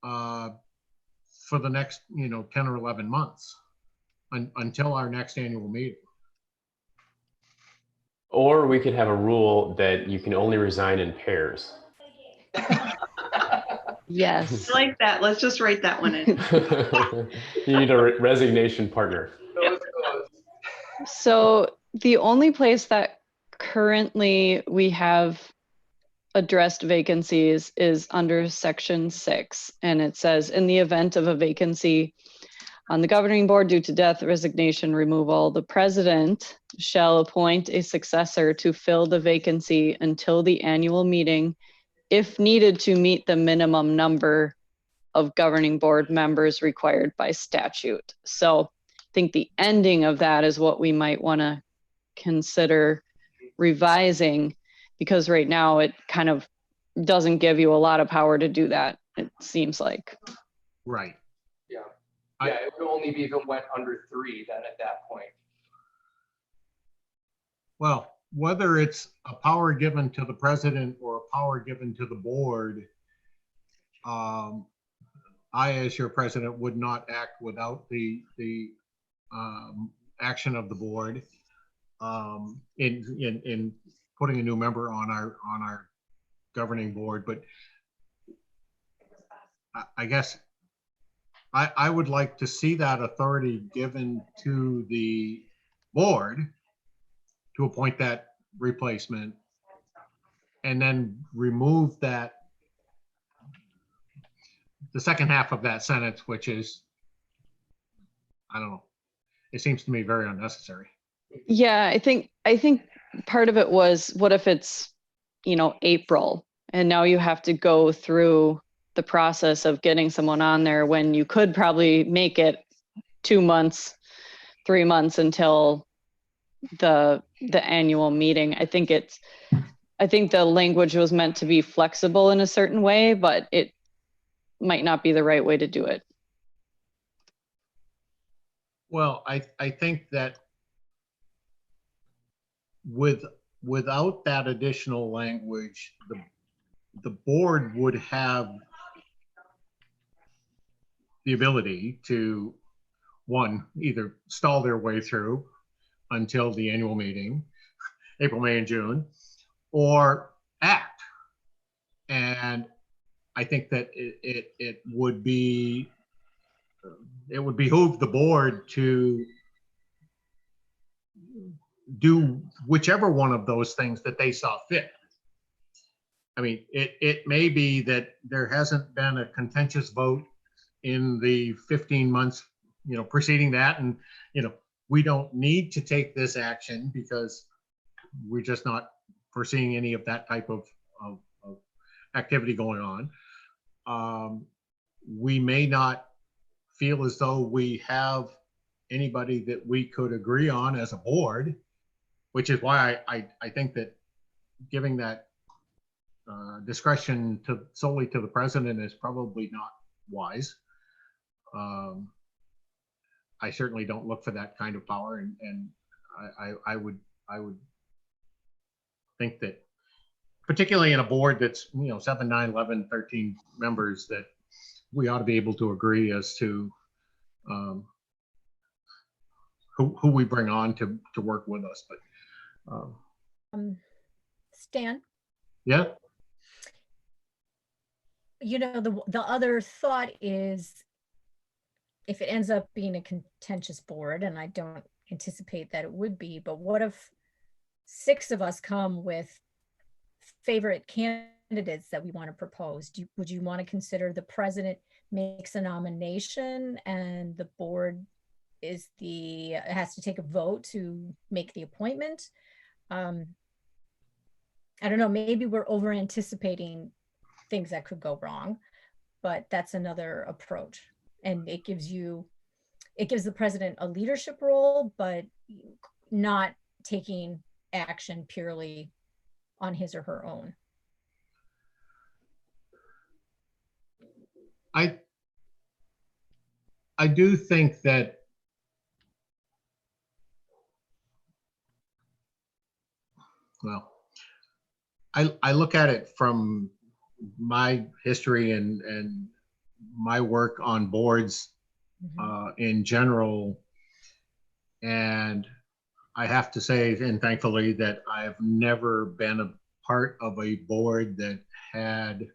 [SPEAKER 1] for the next, 10 or 11 months until our next annual meeting.
[SPEAKER 8] Or we could have a rule that you can only resign in pairs.
[SPEAKER 2] Yes.
[SPEAKER 6] I like that. Let's just write that one in.
[SPEAKER 8] You need a resignation partner.
[SPEAKER 2] So the only place that currently we have addressed vacancies is under section 6. And it says, in the event of a vacancy on the governing board due to death, resignation, removal, the president shall appoint a successor to fill the vacancy until the annual meeting, if needed to meet the minimum number of governing board members required by statute. So I think the ending of that is what we might want to consider revising, because right now it kind of doesn't give you a lot of power to do that, it seems like.
[SPEAKER 1] Right.
[SPEAKER 4] Yeah. Yeah, it would only be if it went under 3 then at that point.
[SPEAKER 1] Well, whether it's a power given to the president or a power given to the board, I, as your president, would not act without the action of the board in putting a new member on our governing board. But I guess I would like to see that authority given to the board to appoint that replacement, and then remove the second half of that sentence, which is, I don't know, it seems to me very unnecessary.
[SPEAKER 2] Yeah, I think part of it was, what if it's, April, and now you have to go through the process of getting someone on there when you could probably make it 2 months, 3 months until the annual meeting. I think the language was meant to be flexible in a certain way, but it might not be the right way to do it.
[SPEAKER 1] Well, I think that without that additional language, the board would have the ability to, one, either stall their way through until the annual meeting, April, May, and June, or act. And I think that it would behoove the board to do whichever one of those things that they saw fit. I mean, it may be that there hasn't been a contentious vote in the 15 months, preceding that. And, we don't need to take this action because we're just not foreseeing any of that type of activity going on. We may not feel as though we have anybody that we could agree on as a board, which is why I think that giving that discretion solely to the president is probably not wise. I certainly don't look for that kind of power, and I would think that, particularly in a board that's 7, 9, 11, 13 members, that we ought to be able to agree as to who we bring on to work with us. But
[SPEAKER 3] Stan?
[SPEAKER 1] Yeah.
[SPEAKER 3] The other thought is, if it ends up being a contentious board, and I don't anticipate that it would be, but what if 6 of us come with favorite candidates that we want to propose? Would you want to consider the president makes a nomination and the board has to take a vote to make the appointment? I don't know, maybe we're over anticipating things that could go wrong, but that's another approach. And it gives the president a leadership role, but not taking action purely on his or her own.
[SPEAKER 1] I do think that I look at it from my history and my work on boards in general. And I have to say, and thankfully, that I've never been a part of a board that had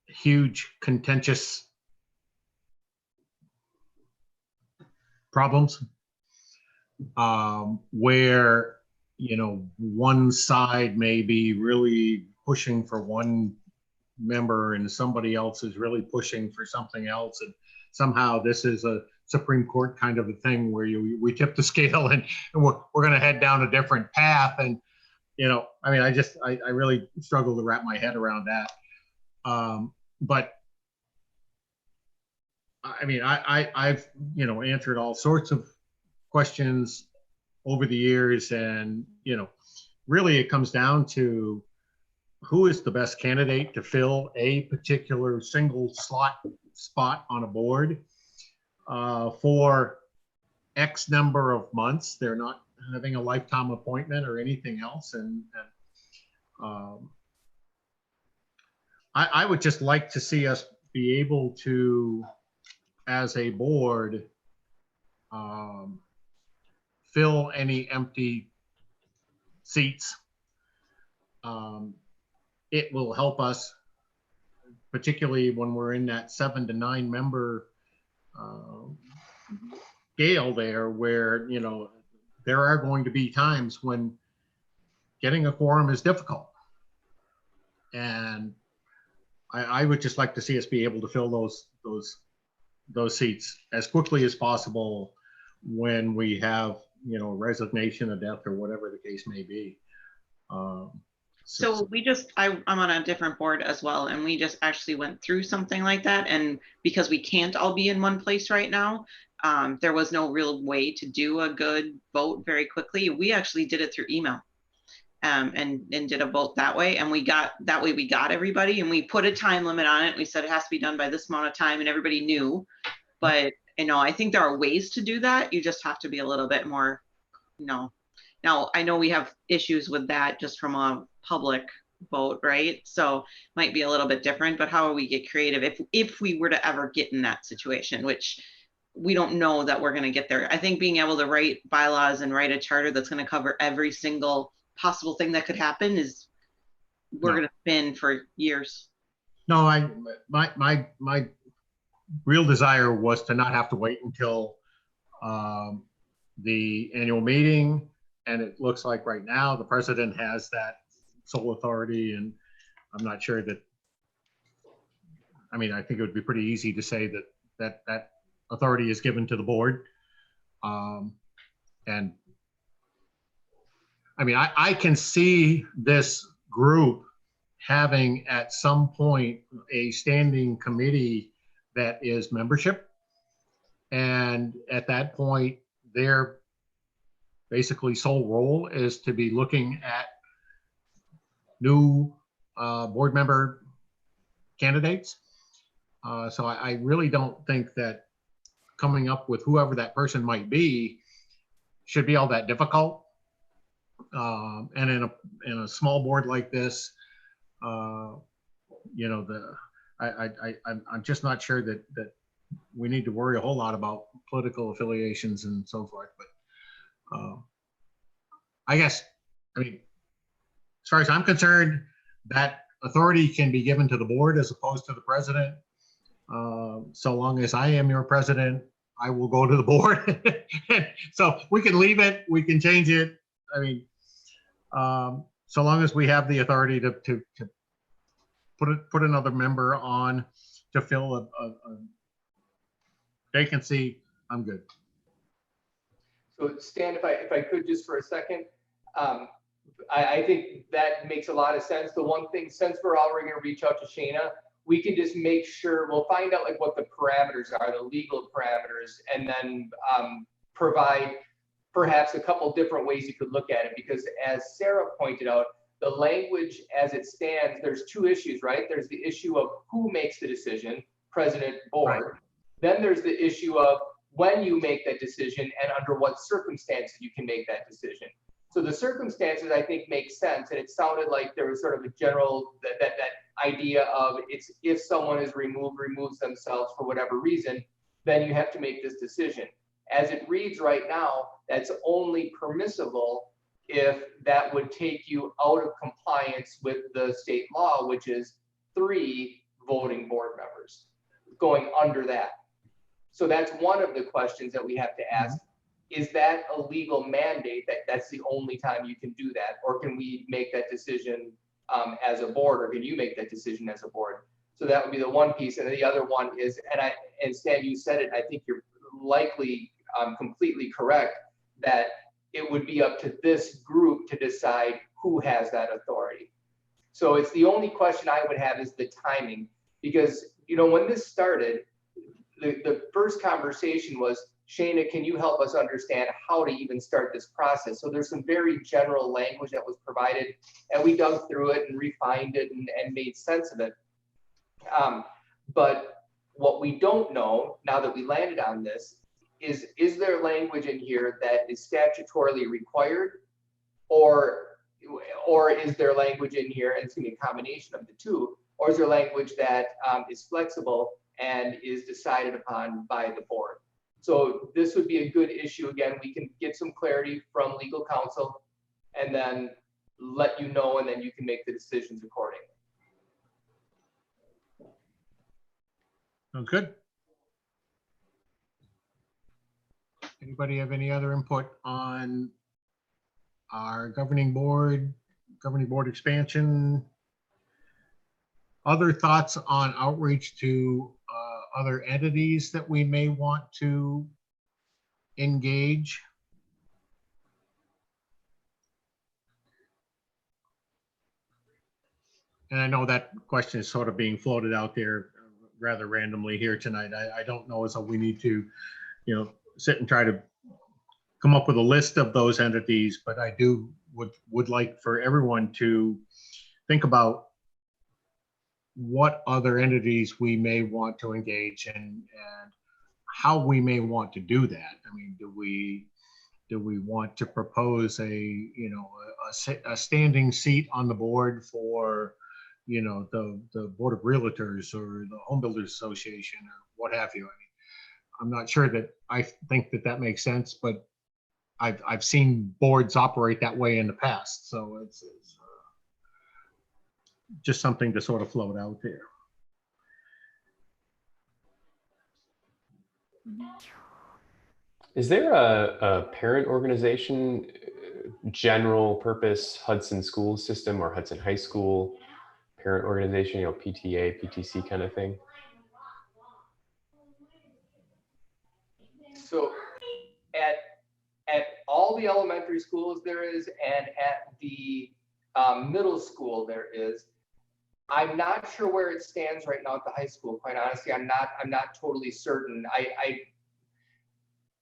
[SPEAKER 1] huge contentious problems where one side may be really pushing for one member and somebody else is really pushing for something else, and somehow this is a Supreme Court kind of a thing where we tip the scale and we're going to head down a different path. And I really struggle to wrap my head around that. But I mean, I've answered all sorts of questions over the years, and really it comes down to who is the best candidate to fill a particular single spot on a board for X number of months. They're not having a lifetime appointment or anything else. And I would just like to see us be able to, as a board, fill any empty seats. It will help us, particularly when we're in that 7 to 9 member scale there, where there are going to be times when getting a quorum is difficult. And I would just like to see us be able to fill those seats as quickly as possible when we have resignation, a death, or whatever the case may be.
[SPEAKER 6] So I'm on a different board as well, and we just actually went through something like that. And because we can't all be in one place right now, there was no real way to do a good vote very quickly. We actually did it through email, and did a vote that way. And we got everybody, and we put a time limit on it. We said it has to be done by this amount of time, and everybody knew. But I think there are ways to do that. You just have to be a little bit more, Now, I know we have issues with that just from a public vote, right? So might be a little bit different, but how will we get creative if we were to ever get in that situation, which we don't know that we're going to get there. I think being able to write bylaws and write a charter that's going to cover every single possible thing that could happen is we're going to spin for years.
[SPEAKER 1] No, my real desire was to not have to wait until the annual meeting. And it looks like right now the president has that sole authority, and I'm not sure that, I mean, I think it would be pretty easy to say that authority is given to the board. And I mean, I can see this group having at some point a standing committee that is membership. And at that point, their basically sole role is to be looking at new board member candidates. So I really don't think that coming up with whoever that person might be should be all that difficult. And in a small board like this, you know, I'm just not sure that we need to worry a whole lot about political affiliations and so forth. But I guess, I mean, as far as I'm concerned, that authority can be given to the board as opposed to the president. So long as I am your president, I will go to the board. So we can leave it, we can change it. I mean, so long as we have the authority to put another member on to fill a vacancy, I'm good.
[SPEAKER 4] So Stan, if I could just for a second, I think that makes a lot of sense. The one thing, since we're already going to reach out to Shayna, we can just make sure we'll find out like what the parameters are, the legal parameters, and then provide perhaps a couple different ways you could look at it. Because as Sarah pointed out, the language as it stands, there's two issues, right? There's the issue of who makes the decision, president, board. Right. Then there's the issue of when you make that decision and under what circumstances you can make that decision. So the circumstances, I think, make sense. And it sounded like there was sort of a general, that idea of it's if someone is removes themselves for whatever reason, then you have to make this decision. As it reads right now, that's only permissible if that would take you out of compliance with the state law, which is 3 voting board members, going under that. So that's one of the questions that we have to ask. Is that a legal mandate that that's the only time you can do that? Or can we make that decision as a board, or can you make that decision as a board? So that would be the one piece. And the other one is, and Stan, you said it, I think you're likely completely correct, that it would be up to this group to decide who has that authority. So it's the only question I would have is the timing, because, you know, when this started, the first conversation was, Shayna, can you help us understand how to even start this process? So there's some very general language that was provided, and we dug through it and refined it and made sense of it. But what we don't know, now that we landed on this, is there language in here that is statutorily required, or is there language in here, and it's gonna be a combination of the two, or is there language that is flexible and is decided upon by the board? So this would be a good issue. Again, we can get some clarity from legal counsel and then let you know, and then you can make the decisions accordingly.
[SPEAKER 1] Sounds good. Anybody have any other input on our governing board expansion? Other thoughts on outreach to other entities that we may want to engage? And I know that question is sort of being floated out there rather randomly here tonight. I don't know as though we need to, you know, sit and try to come up with a list of those entities, but I would like for everyone to think about what other entities we may want to engage in and how we may want to do that. I mean, do do we want to propose a a standing seat on the board for the Board of Realtors or the Home Builders Association or what have you? I mean, I'm not sure that I think that that makes sense, but I've seen boards operate that way in the past, so it's just something to sort of float out there.
[SPEAKER 8] Is there a parent organization, general purpose Hudson school system or Hudson High School parent organization, PTA, PTC kind of thing?
[SPEAKER 4] So at all the elementary schools there is, and at the middle school there is. I'm not sure where it stands right now at the high school. Quite honestly, I'm not totally certain. I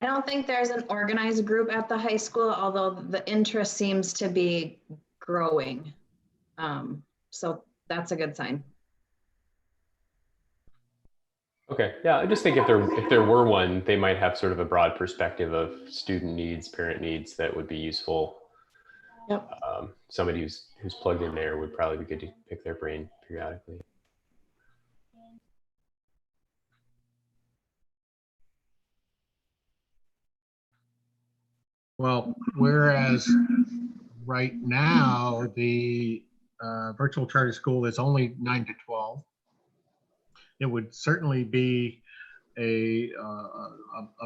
[SPEAKER 7] don't think there's an organized group at the high school, although the interest seems to be growing. So that's a good sign.
[SPEAKER 8] Okay, yeah, I just think if there were one, they might have sort of a broad perspective of student needs, parent needs that would be useful.
[SPEAKER 7] Yep.
[SPEAKER 8] Somebody who's plugged in there would probably be good to pick their brain periodically.
[SPEAKER 1] Well, whereas right now the virtual charter school is only 9 to 12, it would certainly be a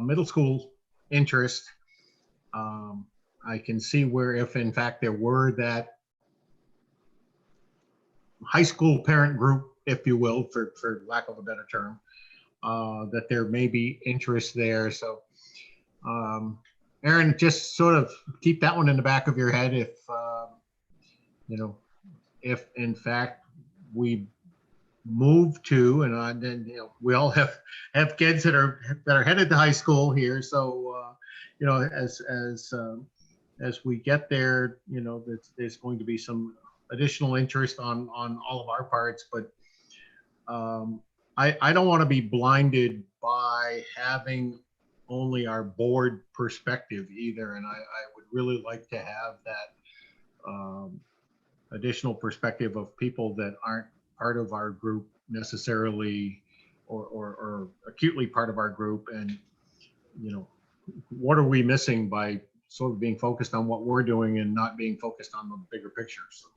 [SPEAKER 1] middle school interest. I can see where if in fact there were that high school parent group, if you will, for lack of a better term, that there may be interest there. So Aaron, just sort of keep that one in the back of your head if, if in fact we move to, and then, we all have kids that are headed to high school here. So, as we get there, there's going to be some additional interest on all of our parts, but I don't want to be blinded by having only our board perspective either. And I would really like to have that additional perspective of people that aren't part of our group necessarily, or acutely part of our group. And, what are we missing by sort of being focused on what we're doing and not being focused on the bigger picture? So.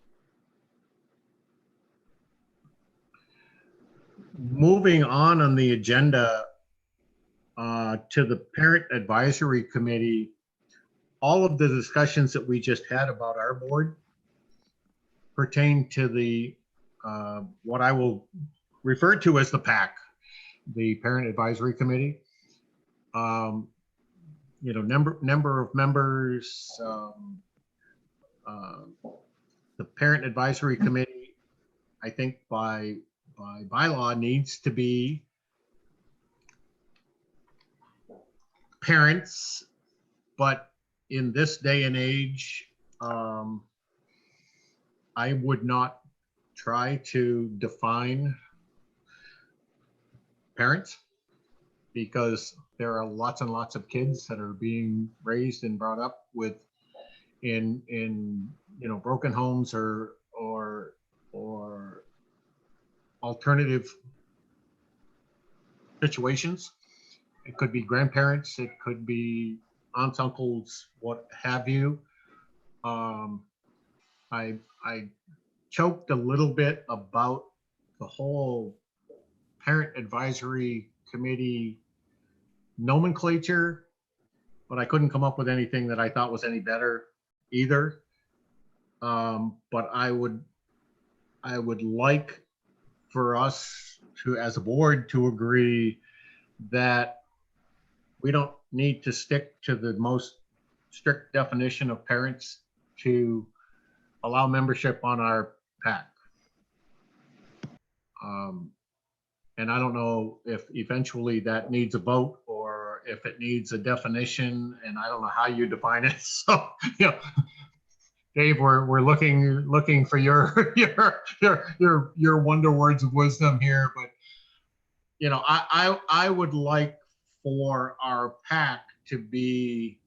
[SPEAKER 1] Moving on the agenda to the Parent Advisory Committee, all of the discussions that we just had about our board pertain to the what I will refer to as the PAC, the Parent Advisory Committee. Number of members. The Parent Advisory Committee, I think by bylaw, needs to be parents, but in this day and age, I would not try to define parents, because there are lots and lots of kids that are being raised and brought up in broken homes or alternative situations. It could be grandparents, it could be aunts, uncles, what have you. I choked a little bit about the whole Parent Advisory Committee nomenclature, but I couldn't come up with anything that I thought was any better either. But I would like for us to, as a board, to agree that we don't need to stick to the most strict definition of parents to allow membership on our PAC. And I don't know if eventually that needs a vote or if it needs a definition, and I don't know how you define it. So, Dave, we're looking for your wonder words of wisdom here. But I would like for our PAC to be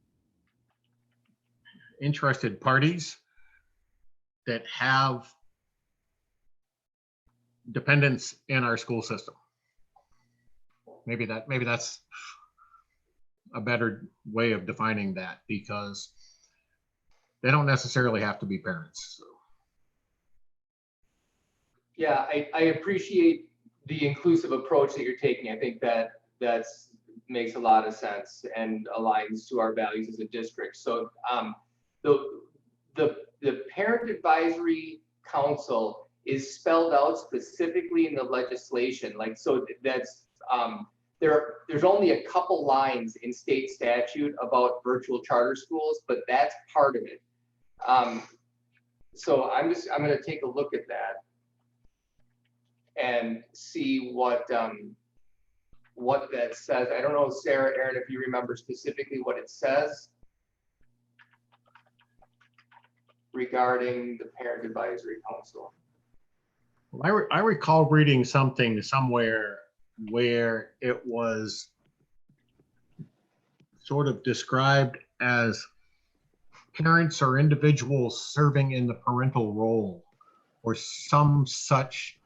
[SPEAKER 1] interested parties that have dependents in our school system. Maybe that's a better way of defining that, because they don't necessarily have to be parents. So.
[SPEAKER 4] Yeah, I appreciate the inclusive approach that you're taking. I think that makes a lot of sense and aligns to our values as a district. So the Parent Advisory Council is spelled out specifically in the legislation. Like, so that's there's only a couple lines in state statute about virtual charter schools, but that's part of it. So I'm going to take a look at that and see what that says. I don't know, Sarah, Aaron, if you remember specifically what it says regarding the Parent Advisory Council.
[SPEAKER 1] Well, I recall reading something somewhere where it was sort of described as parents or individuals serving in the parental role, or some such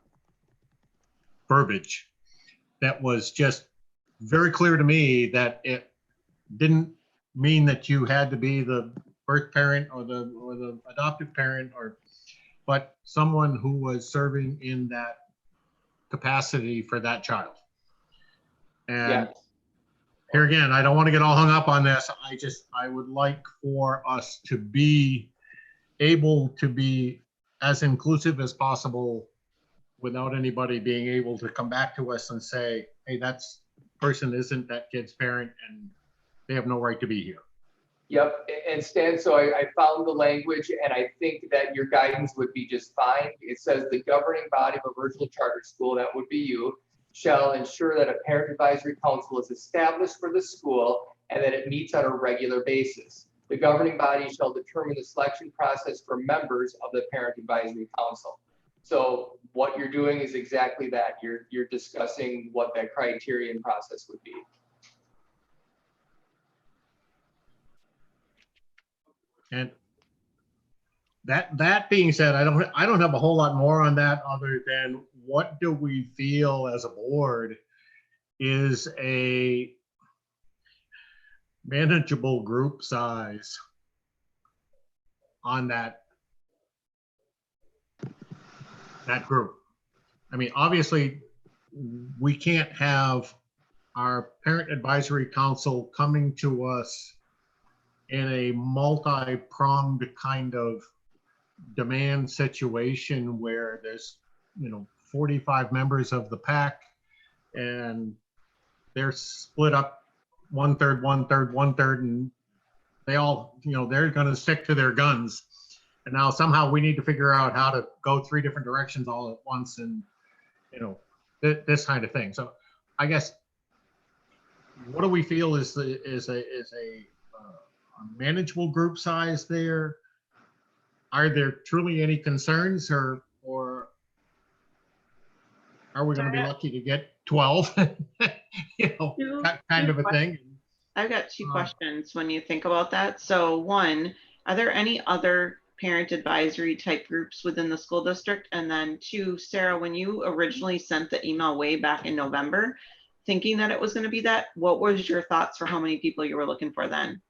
[SPEAKER 1] verbiage that was just very clear to me that it didn't mean that you had to be the birth parent or the adoptive parent, but someone who was serving in that capacity for that child. And
[SPEAKER 4] Yeah.
[SPEAKER 1] Here again, I don't want to get all hung up on this. I would like for us to be able to be as inclusive as possible without anybody being able to come back to us and say, hey, that's person isn't that kid's parent and they have no right to be here.
[SPEAKER 4] Yep, and Stan, so I found the language and I think that your guidance would be just fine. It says the governing body of a virtual charter school, that would be you, shall ensure that a parent advisory council is established for the school and that it meets on a regular basis. The governing body shall determine the selection process for members of the parent advisory council. So what you're doing is exactly that. You're discussing what that criterion process would be.
[SPEAKER 1] And that being said, I don't have a whole lot more on that other than what do we feel as a board is a manageable group size on that group. I mean, obviously we can't have our parent advisory council coming to us in a multi-pronged kind of demand situation where there's 45 members of the pack and they're split up 1/3, 1/3, 1/3, and they all they're going to stick to their guns, and now somehow we need to figure out how to go 3 different directions all at once, and this kind of thing. So I guess what do we feel is a manageable group size there? Are there truly any concerns, or are we going to be lucky to get 12? That kind of a thing.
[SPEAKER 6] I've got 2 questions when you think about that. So 1, are there any other parent advisory type groups within the school district? And then 2, Sarah, when you originally sent the email way back in November, thinking that it was going to be that, what was your thoughts for how many people you were looking for then?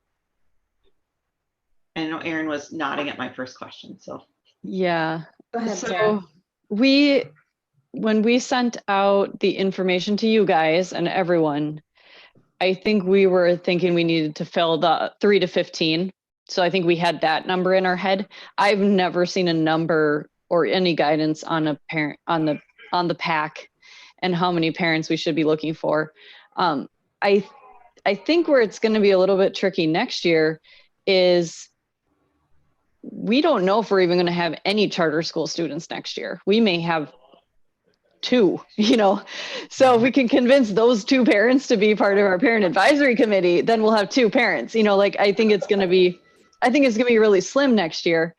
[SPEAKER 6] I know Aaron was nodding at my first question, so.
[SPEAKER 2] Yeah.
[SPEAKER 7] Go ahead,
[SPEAKER 2] So
[SPEAKER 7] Sarah.
[SPEAKER 2] when we sent out the information to you guys and everyone, I think we were thinking we needed to fill the 3 to 15. So I think we had that number in our head. I've never seen a number or any guidance on a parent on the pack and how many parents we should be looking for. I think where it's going to be a little bit tricky next year is we don't know if we're even going to have any charter school students next year. We may have 2, so if we can convince those 2 parents to be part of our parent advisory committee, then we'll have 2 parents, I think it's going to be really slim next year.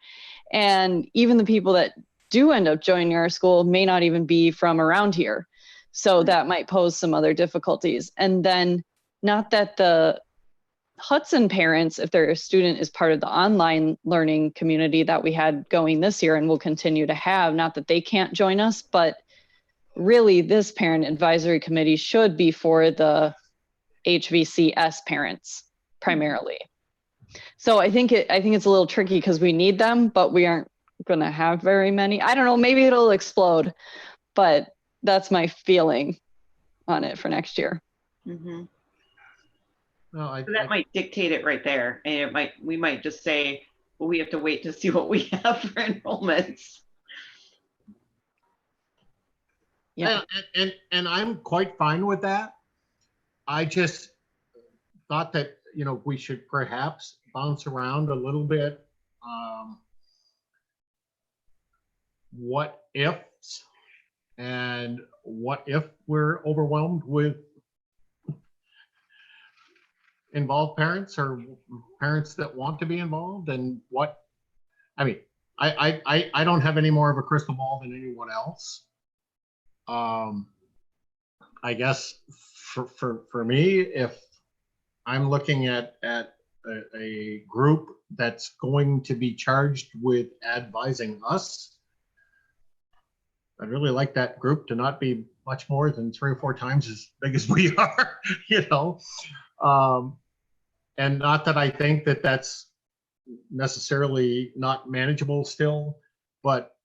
[SPEAKER 2] And even the people that do end up joining our school may not even be from around here. So that might pose some other difficulties. And then not that the Hudson parents, if their student is part of the online learning community that we had going this year and will continue to have, not that they can't join us, but really this parent advisory committee should be for the HVCS parents primarily. So I think it's a little tricky because we need them, but we aren't going to have very many. I don't know, maybe it'll explode, but that's my feeling on it for next year.
[SPEAKER 6] Mhm.
[SPEAKER 1] No,
[SPEAKER 6] So that might dictate it right there. And we might just say, well, we have to wait to see what we have for enrollments.
[SPEAKER 2] Yeah.
[SPEAKER 1] And I'm quite fine with that. I just thought that, we should perhaps bounce around a little bit. What ifs, and what if we're overwhelmed with involved parents or parents that want to be involved, and I don't have any more of a crystal ball than anyone else. I guess for me, if I'm looking at a group that's going to be charged with advising us, I'd really like that group to not be much more than 3 or 4 times as big as we are, and not that I think that that's necessarily not manageable still, but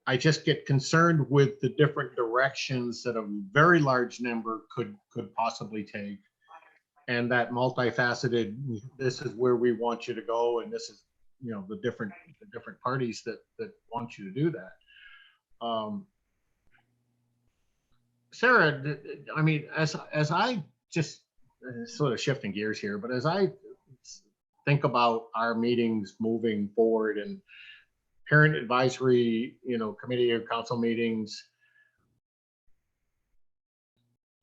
[SPEAKER 1] I just get concerned with the different directions that a very large number could possibly take, and that multifaceted, this is where we want you to go, and this is, the different parties that want you to do that. Sarah, I mean, as I just sort of shifting gears here, but as I think about our meetings moving forward and parent advisory, committee or council meetings,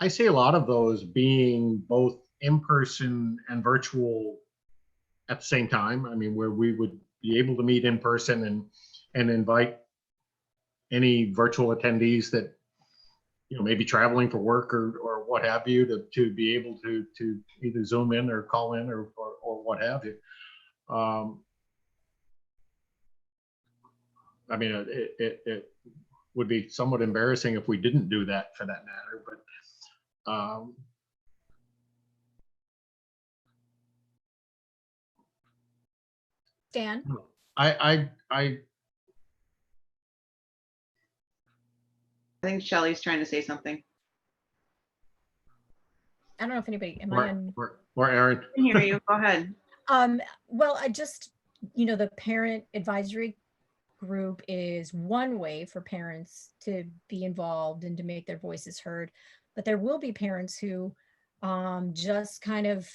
[SPEAKER 1] I see a lot of those being both in-person and virtual at the same time. I mean, where we would be able to meet in person and invite any virtual attendees that may be traveling for work or what have you to be able to either Zoom in or call in or what have you. I mean, it would be somewhat embarrassing if we didn't do that, for that matter. But
[SPEAKER 3] Dan?
[SPEAKER 1] I
[SPEAKER 6] think Shelley's trying to say something.
[SPEAKER 3] I don't know if anybody, am I on?
[SPEAKER 1] Or Aaron.
[SPEAKER 6] I can hear you. Go ahead.
[SPEAKER 3] Well, I just, the parent advisory group is one way for parents to be involved and to make their voices heard. But there will be parents who just kind of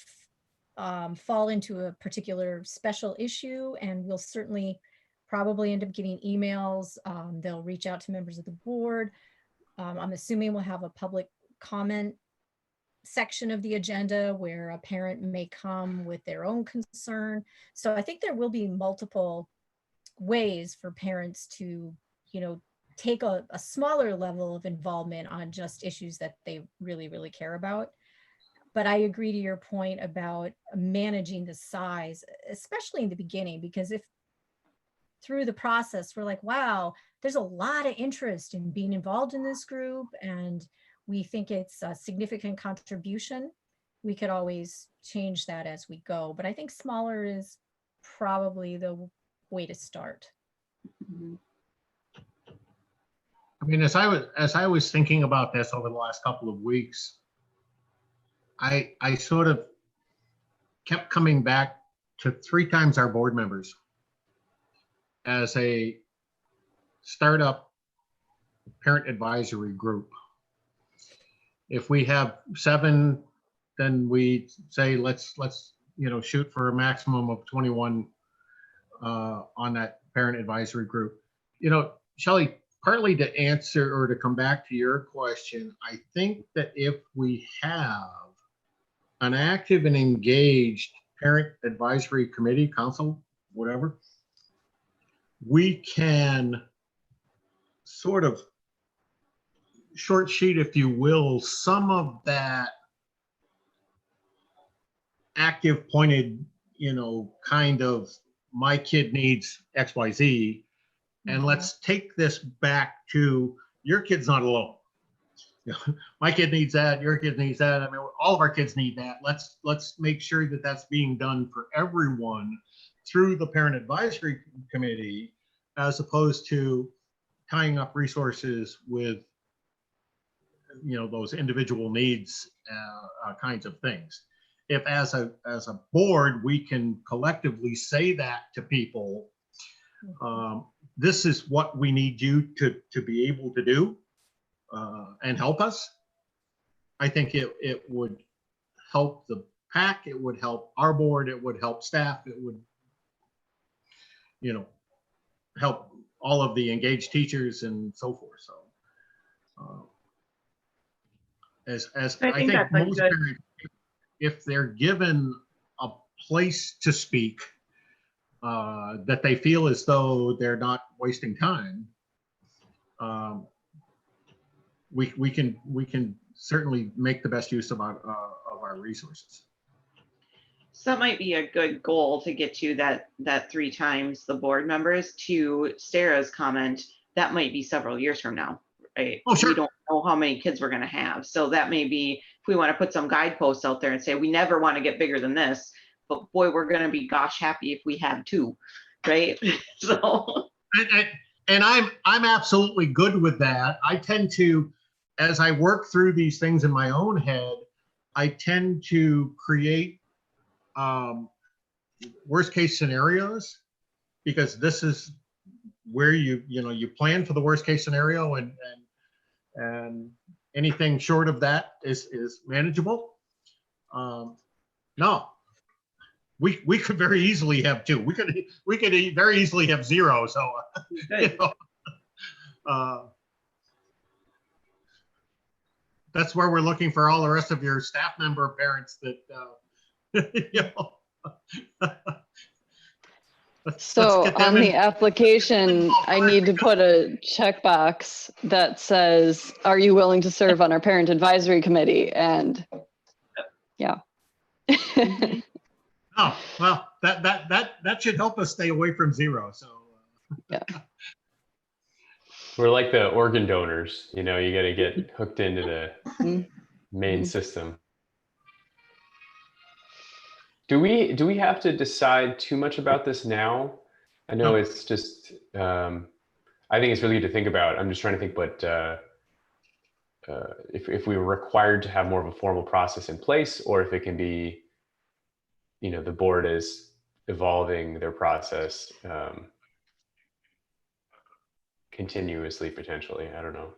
[SPEAKER 3] fall into a particular special issue, and will certainly probably end up getting emails. They'll reach out to members of the board. I'm assuming we'll have a public comment section of the agenda where a parent may come with their own concern. So I think there will be multiple ways for parents to, take a smaller level of involvement on just issues that they really, really care about. But I agree to your point about managing the size, especially in the beginning, because if through the process we're like, wow, there's a lot of interest in being involved in this group, and we think it's a significant contribution, we could always change that as we go. But I think smaller is probably the way to start.
[SPEAKER 6] Mhm.
[SPEAKER 1] I mean, as I was thinking about this over the last couple of weeks, I sort of kept coming back to 3 times our board members as a startup parent advisory group. If we have 7, then we say let's shoot for a maximum of 21 on that parent advisory group. Shelley, partly to answer or to come back to your question, I think that if we have an active and engaged parent advisory committee, council, whatever, we can sort of short sheet, if you will, some of that active pointed, kind of my kid needs XYZ. And let's take this back to your kid's not alone. My kid needs that, your kid needs that. I mean, all of our kids need that. Let's make sure that that's being done for everyone through the parent advisory committee, as opposed to tying up resources with, those individual needs kinds of things. If as a board, we can collectively say that to people, this is what we need you to be able to do and help us. I think it would help the PAC, it would help our board, it would help staff, it would, help all of the engaged teachers and so forth. So as I think
[SPEAKER 6] that's a
[SPEAKER 1] most
[SPEAKER 6] good-
[SPEAKER 1] parents, if they're given a place to speak, that they feel as though they're not wasting time, we can certainly make the best use of our resources.
[SPEAKER 6] So that might be a good goal to get you that 3 times the board members. To Sarah's comment, that might be several years from now, right?
[SPEAKER 1] Oh, sure.
[SPEAKER 6] We don't know how many kids we're going to have. So that may be, if we want to put some guideposts out there and say, we never want to get bigger than this, but boy, we're going to be gosh happy if we have 2, right? So.
[SPEAKER 1] And I'm absolutely good with that. I tend to, as I work through these things in my own head, I tend to create worst case scenarios, because this is where you plan for the worst case scenario, and anything short of that is manageable. No, we could very easily have 2. We could very easily have 0. So that's where we're looking for all the rest of your staff member parents that
[SPEAKER 2] So on the application, I need to put a checkbox that says, are you willing to serve on our parent advisory committee? And yeah.
[SPEAKER 1] Oh, well, that should help us stay away from 0. So
[SPEAKER 2] yeah.
[SPEAKER 8] We're like the organ donors, you got to get hooked into the main system. Do we have to decide too much about this now? I know it's just, I think it's really good to think about. I'm just trying to think what, if we were required to have more of a formal process in place, or if it can be, the board is evolving their process continuously, potentially. I don't know.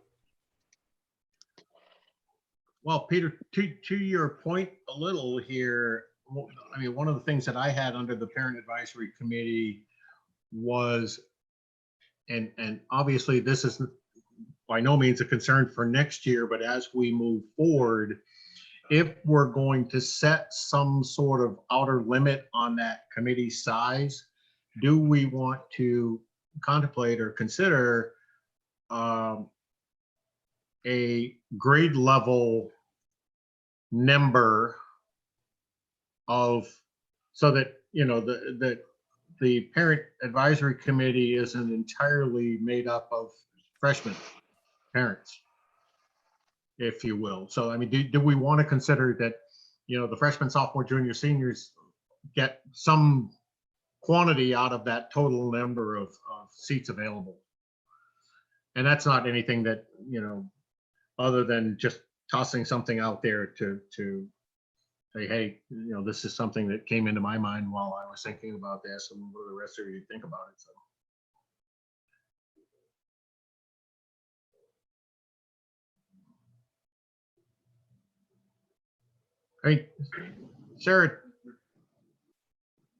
[SPEAKER 1] Well, Peter, to your point a little here, I mean, one of the things that I had under the parent advisory committee was, and obviously this is by no means a concern for next year, but as we move forward, if we're going to set some sort of outer limit on that committee size, do we want to contemplate or consider a grade level number of, so that the parent advisory committee isn't entirely made up of freshman parents, if you will. So I mean, do we want to consider that the freshmen, sophomore, junior, seniors get some quantity out of that total number of seats available? And that's not anything that, other than just tossing something out there to say, hey, this is something that came into my mind while I was thinking about this, and what do the rest of you think about it? So. Hey, Sarah,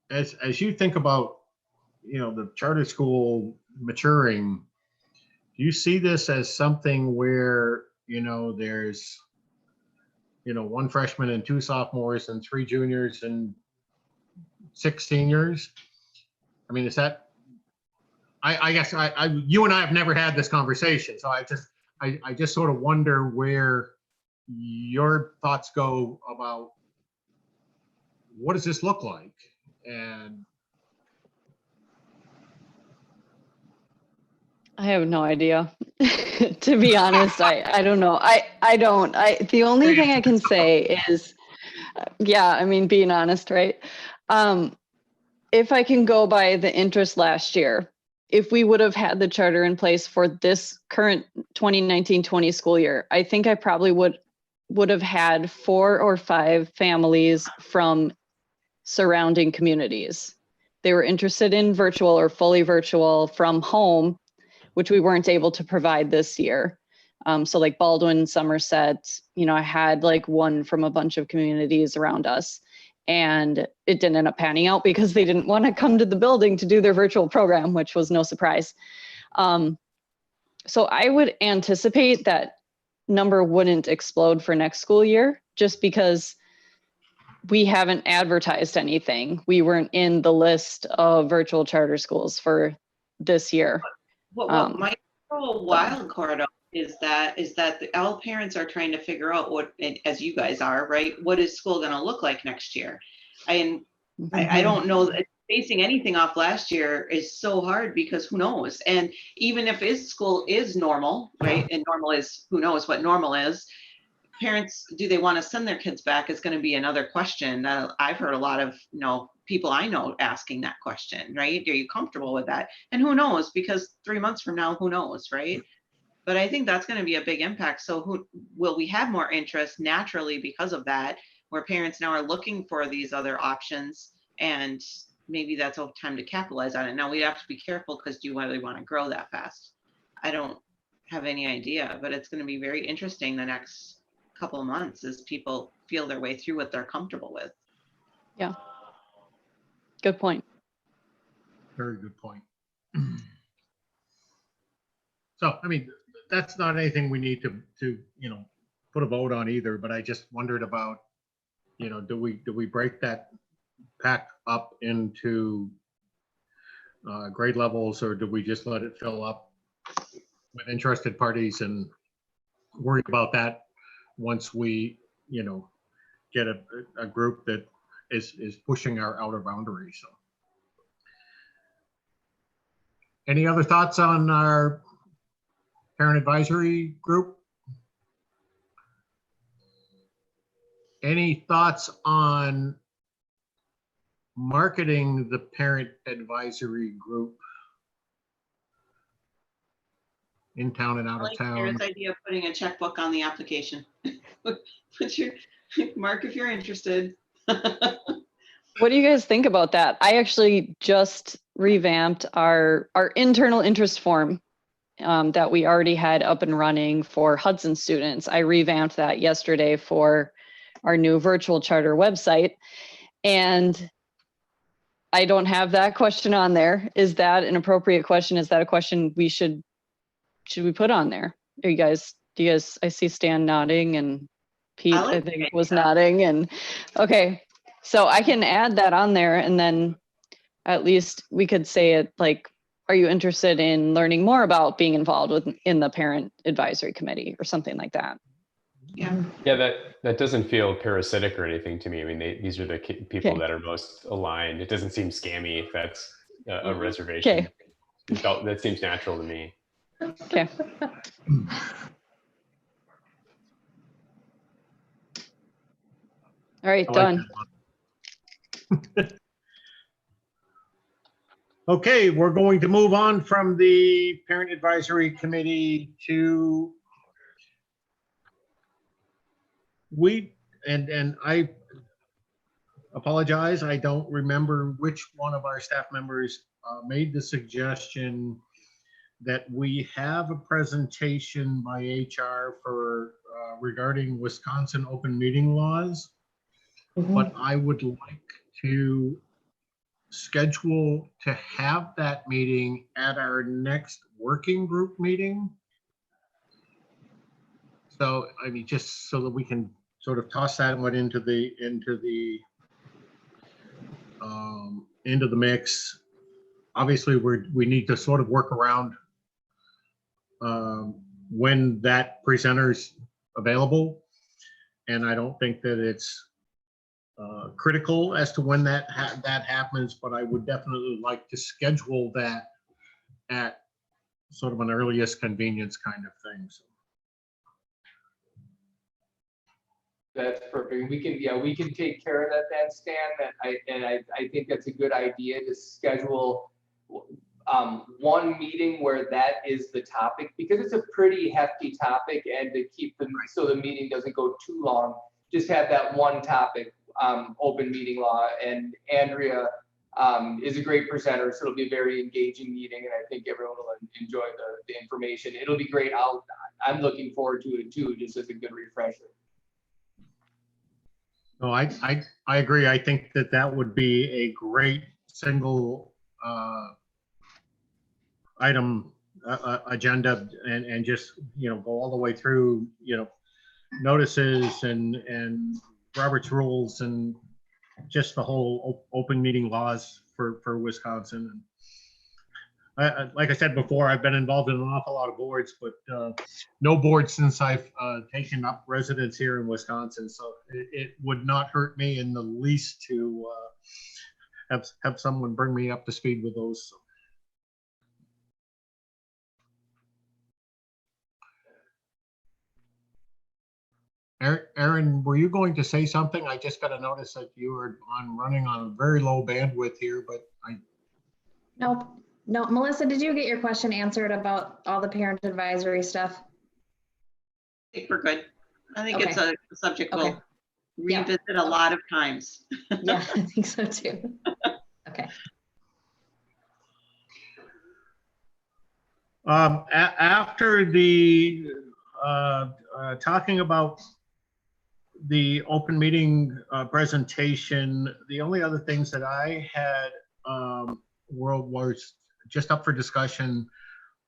[SPEAKER 1] as you think about, the charter school maturing, do you see this as something where, there's, 1 freshman and 2 sophomores and 3 juniors and 6 seniors? I mean, is that, I guess you and I have never had this conversation, so I just sort of wonder where your thoughts go about what does this look like? And
[SPEAKER 2] I have no idea. To be honest, I don't know. The only thing I can say is, yeah, I mean, being honest, right? If I can go by the interest last year, if we would have had the charter in place for this current 2019-20 school year, I think I probably would have had 4 or 5 families from surrounding communities. They were interested in virtual or fully virtual from home, which we weren't able to provide this year. So like Baldwin, Somerset, I had like one from a bunch of communities around us, and it didn't end up panning out because they didn't want to come to the building to do their virtual program, which was no surprise. So I would anticipate that number wouldn't explode for next school year, just because we haven't advertised anything. We weren't in the list of virtual charter schools for this year.
[SPEAKER 6] What might throw a wild card up is that all parents are trying to figure out what, as you guys are, right? What is school going to look like next year? I don't know. Basing anything off last year is so hard because who knows? And even if school is normal, right? And normal is, who knows what normal is. Parents, do they want to send their kids back is going to be another question. I've heard a lot of people I know asking that question, right? Are you comfortable with that? And who knows? Because 3 months from now, who knows, right? But I think that's going to be a big impact. So will we have more interest naturally because of that, where parents now are looking for these other options, and maybe that's a time to capitalize on it. Now we have to be careful, because do you really want to grow that fast? I don't have any idea, but it's going to be very interesting the next couple of months as people feel their way through what they're comfortable with.
[SPEAKER 2] Yeah. Good point.
[SPEAKER 1] very good point. So, I mean, that's not anything we need to put a vote on either, but I just wondered about, do we break that pack up into grade levels, or do we just let it fill up with interested parties and worry about that once we, get a group that is pushing our outer boundaries? So, any other thoughts on our parent advisory group? Any thoughts on marketing the parent advisory group in town and out of town?
[SPEAKER 6] Parents' idea of putting a checkbook on the application. Put your mark if you're interested.
[SPEAKER 2] What do you guys think about that? I actually just revamped our internal interest form that we already had up and running for Hudson students. I revamped that yesterday for our new virtual charter website, and I don't have that question on there. Is that an appropriate question? Is that a question we should we put on there? Do you guys, I see Stan nodding, and Pete, I think, was nodding, and okay. So I can add that on there, and then at least we could say it like, are you interested in learning more about being involved in the parent advisory committee, or something like that?
[SPEAKER 6] Yeah.
[SPEAKER 8] Yeah, that doesn't feel parasitic or anything to me. I mean, these are the people that are most aligned. It doesn't seem scammy if that's a reservation. That seems natural to me.
[SPEAKER 2] Okay. All right, done.
[SPEAKER 1] Okay, we're going to move on from the parent advisory committee to and I apologize, I don't remember which one of our staff members made the suggestion that we have a presentation by HR for regarding Wisconsin open meeting laws. But I would like to schedule to have that meeting at our next working group meeting. So, I mean, just so that we can sort of toss that one into the mix. Obviously, we need to sort of work around when that presenter's available, and I don't think that it's critical as to when that happens, but I would definitely like to schedule that at sort of an earliest convenience kind of thing. So.
[SPEAKER 4] That's perfect. We can, yeah, we can take care of that then, Stan. I think that's a good idea to schedule one meeting where that is the topic, because it's a pretty hefty topic, and to keep them so the meeting doesn't go too long, just have that one topic, open meeting law. And Andrea is a great presenter, so it'll be a very engaging meeting, and I think everyone will enjoy the information. It'll be great. I'm looking forward to it too, just as a good refresher.
[SPEAKER 1] No, I agree. I think that would be a great single item agenda, and just, you know, go all the way through, you know, notices and Robert's rules and just the whole open meeting laws for Wisconsin. And like I said before, I've been involved in an awful lot of boards, but no board since I've taken up residence here in Wisconsin. So it would not hurt me in the least to have someone bring me up to speed with those. Aaron, were you going to say something? I just got a notice that you were running on a very low bandwidth here, but
[SPEAKER 7] Nope. No, Melissa, did you get your question answered about all the parent advisory stuff?
[SPEAKER 6] I think we're good. I think
[SPEAKER 7] Okay.
[SPEAKER 6] it's a subject
[SPEAKER 7] Okay.
[SPEAKER 6] we'll
[SPEAKER 7] Yeah.
[SPEAKER 6] revisit a lot of times.
[SPEAKER 7] Yeah, I think so too. Okay.
[SPEAKER 1] After the talking about the open meeting presentation, the only other things that I had was just up for discussion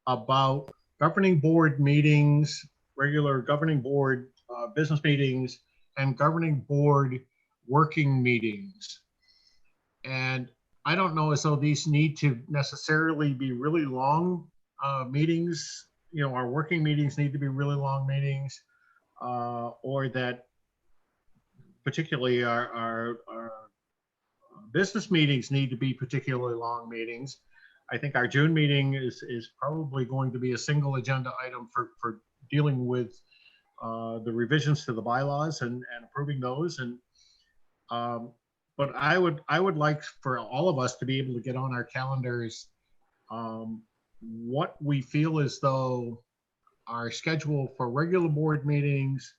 [SPEAKER 1] about governing board meetings, regular governing board business meetings, and governing board working meetings. And I don't know as though these need to necessarily be really long meetings. You know, our working meetings need to be really long meetings, or that particularly our business meetings need to be particularly long meetings. I think our June meeting is probably going to be a single agenda item for dealing with the revisions to the bylaws and approving those. And but I would like for all of us to be able to get on our calendars what we feel as though our schedule for regular board meetings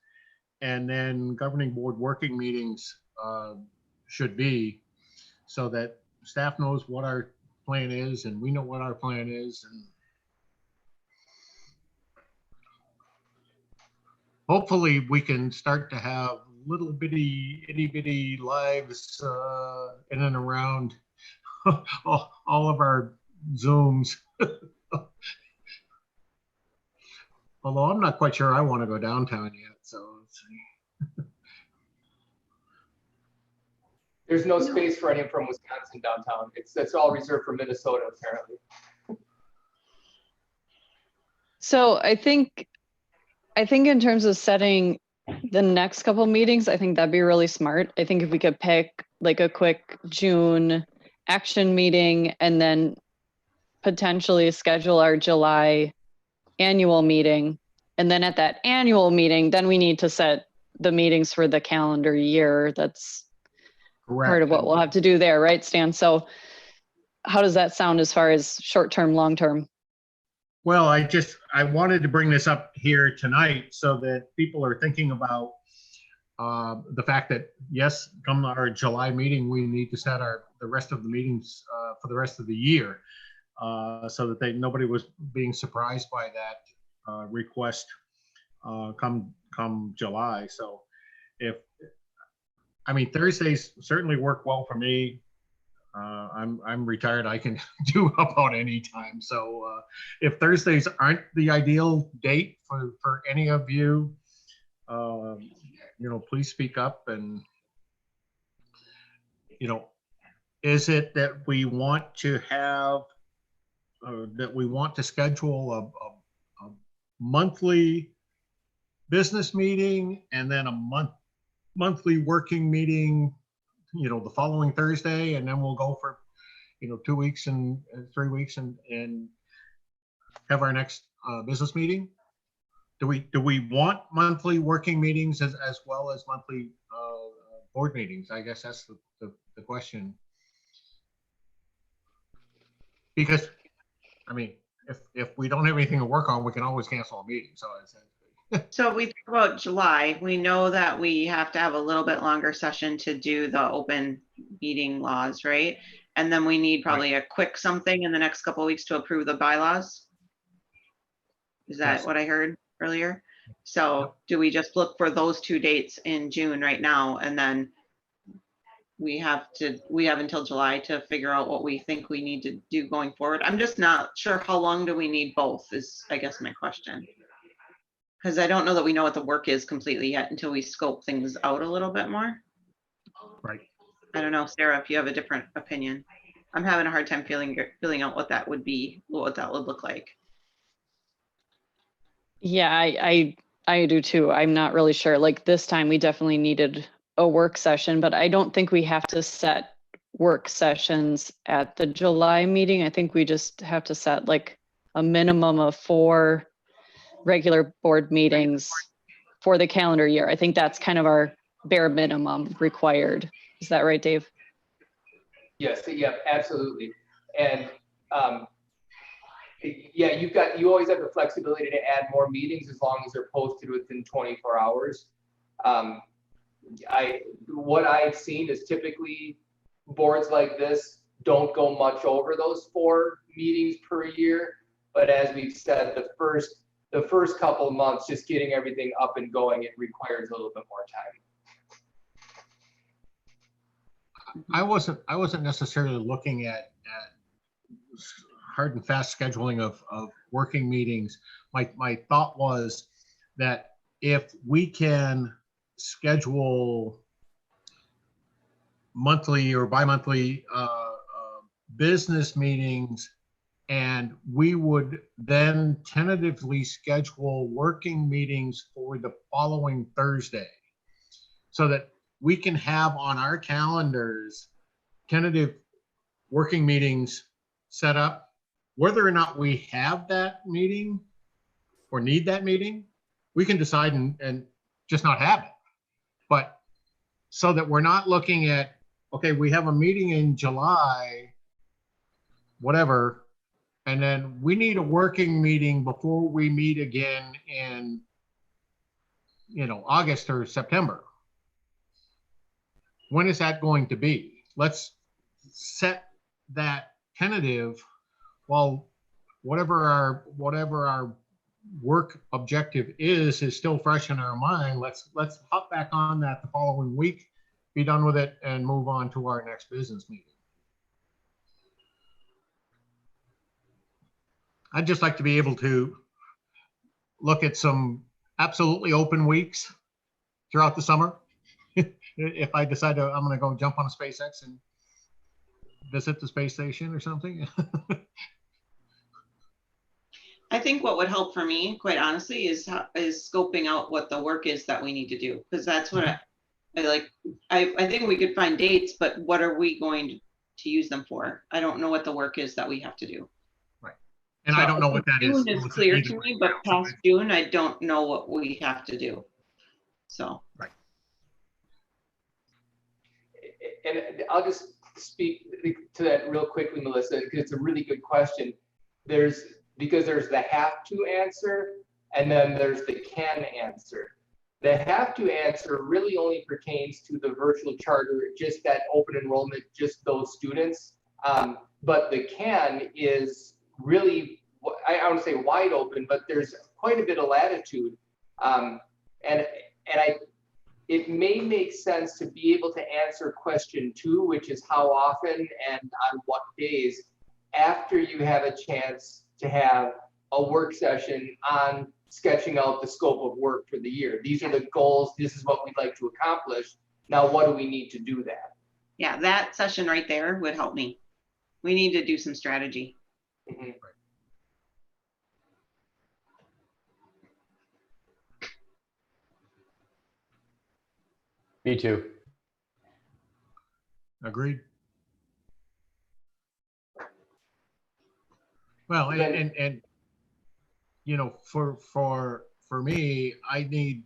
[SPEAKER 1] and then governing board working meetings should be, so that staff knows what our plan is and we know what our plan is. And hopefully we can start to have little bitty, itty bitty lives in and around all of our Zooms. Although I'm not quite sure I want to go downtown yet, so let's see.
[SPEAKER 4] There's no space for anyone from Wisconsin downtown. That's all reserved for Minnesota, apparently.
[SPEAKER 2] So I think in terms of setting the next couple meetings, I think that'd be really smart. I think if we could pick like a quick June action meeting and then potentially schedule our July annual meeting. And then at that annual meeting, then we need to set the meetings for the calendar year. That's
[SPEAKER 1] Correct.
[SPEAKER 2] part of what we'll have to do there, right, Stan? So how does that sound as far as short-term, long-term?
[SPEAKER 1] Well, I wanted to bring this up here tonight so that people are thinking about the fact that, yes, come our July meeting, we need to set the rest of the meetings for the rest of the year, so that nobody was being surprised by that request come July. So I mean, Thursdays certainly work well for me. I'm retired. I can do about any time. So if Thursdays aren't the ideal date for any of you, you know, please speak up. And, you know, is it that we want to have, that we want to schedule a monthly business meeting and then a monthly working meeting the following Thursday, and then we'll go for, 2 weeks and 3 weeks and have our next business meeting? Do we want monthly working meetings as well as monthly board meetings? I guess that's the question. Because, I mean, if we don't have anything to work on, we can always cancel a meeting. So
[SPEAKER 6] So if we think about July, we know that we have to have a little bit longer session to do the open meeting laws, right? And then we need probably a quick something in the next couple of weeks to approve the bylaws. Is that
[SPEAKER 1] Yes.
[SPEAKER 6] what I heard earlier? So do we just look for those 2 dates in June right now, and then we have until July to figure out what we think we need to do going forward? I'm just not sure how long do we need both is, I guess, my question. Because I don't know that we know what the work is completely yet until we scope things out a little bit more.
[SPEAKER 1] Right.
[SPEAKER 6] I don't know, Sarah, if you have a different opinion. I'm having a hard time filling out what that would be, what that would look like.
[SPEAKER 2] Yeah, I do too. I'm not really sure. Like this time we definitely needed a work session, but I don't think we have to set work sessions at the July meeting. I think we just have to set like a minimum of 4 regular board meetings for the calendar year. I think that's kind of our bare minimum required. Is that right, Dave?
[SPEAKER 4] Yes, yeah, absolutely. And yeah, you always have the flexibility to add more meetings as long as they're posted within 24 hours. What I've seen is typically boards like this don't go much over those 4 meetings per year. But as we've said, the first couple of months, just getting everything up and going, it requires a little bit more time.
[SPEAKER 1] I wasn't necessarily looking at hard and fast scheduling of working meetings. My thought was that if we can schedule monthly or bi-monthly business meetings, and we would then tentatively schedule working meetings for the following Thursday, so that we can have on our calendars tentative working meetings set up. Whether or not we have that meeting or need that meeting, we can decide and just not have it. But so that we're not looking at, okay, we have a meeting in July, whatever, and then we need a working meeting before we meet again in, August or September. When is that going to be? Let's set that tentative. Well, whatever our work objective is still fresh in our mind. Let's hop back on that the following week, be done with it, and move on to our next business meeting. I'd just like to be able to look at some absolutely open weeks throughout the summer. If I decide I'm going to go jump on a SpaceX and visit the space station or something.
[SPEAKER 6] I think what would help for me, quite honestly, is scoping out what the work is that we need to do, because that's what I like. I think we could find dates, but what are we going to use them for? I don't know what the work is that we have to do.
[SPEAKER 1] Right, and so I don't know what that is.
[SPEAKER 6] June is clear to me, but past June, I don't know what we have to do. So
[SPEAKER 1] right.
[SPEAKER 4] And I'll just speak to that real quickly, Melissa, because it's a really good question. Because there's the have to answer, and then there's the can answer. The have to answer really only pertains to the virtual charter, just that open enrollment, just those students. But the can is really, I wouldn't say wide open, but there's quite a bit of latitude. It may make sense to be able to answer question 2, which is how often and on what days, after you have a chance to have a work session on sketching out the scope of work for the year. These are the goals. This is what we'd like to accomplish. Now, what do we need to do that?
[SPEAKER 6] Yeah, that session right there would help me. We need to do some strategy.
[SPEAKER 4] Mm-hmm.
[SPEAKER 8] Me too.
[SPEAKER 1] Agreed. Well, and you know, for me, I need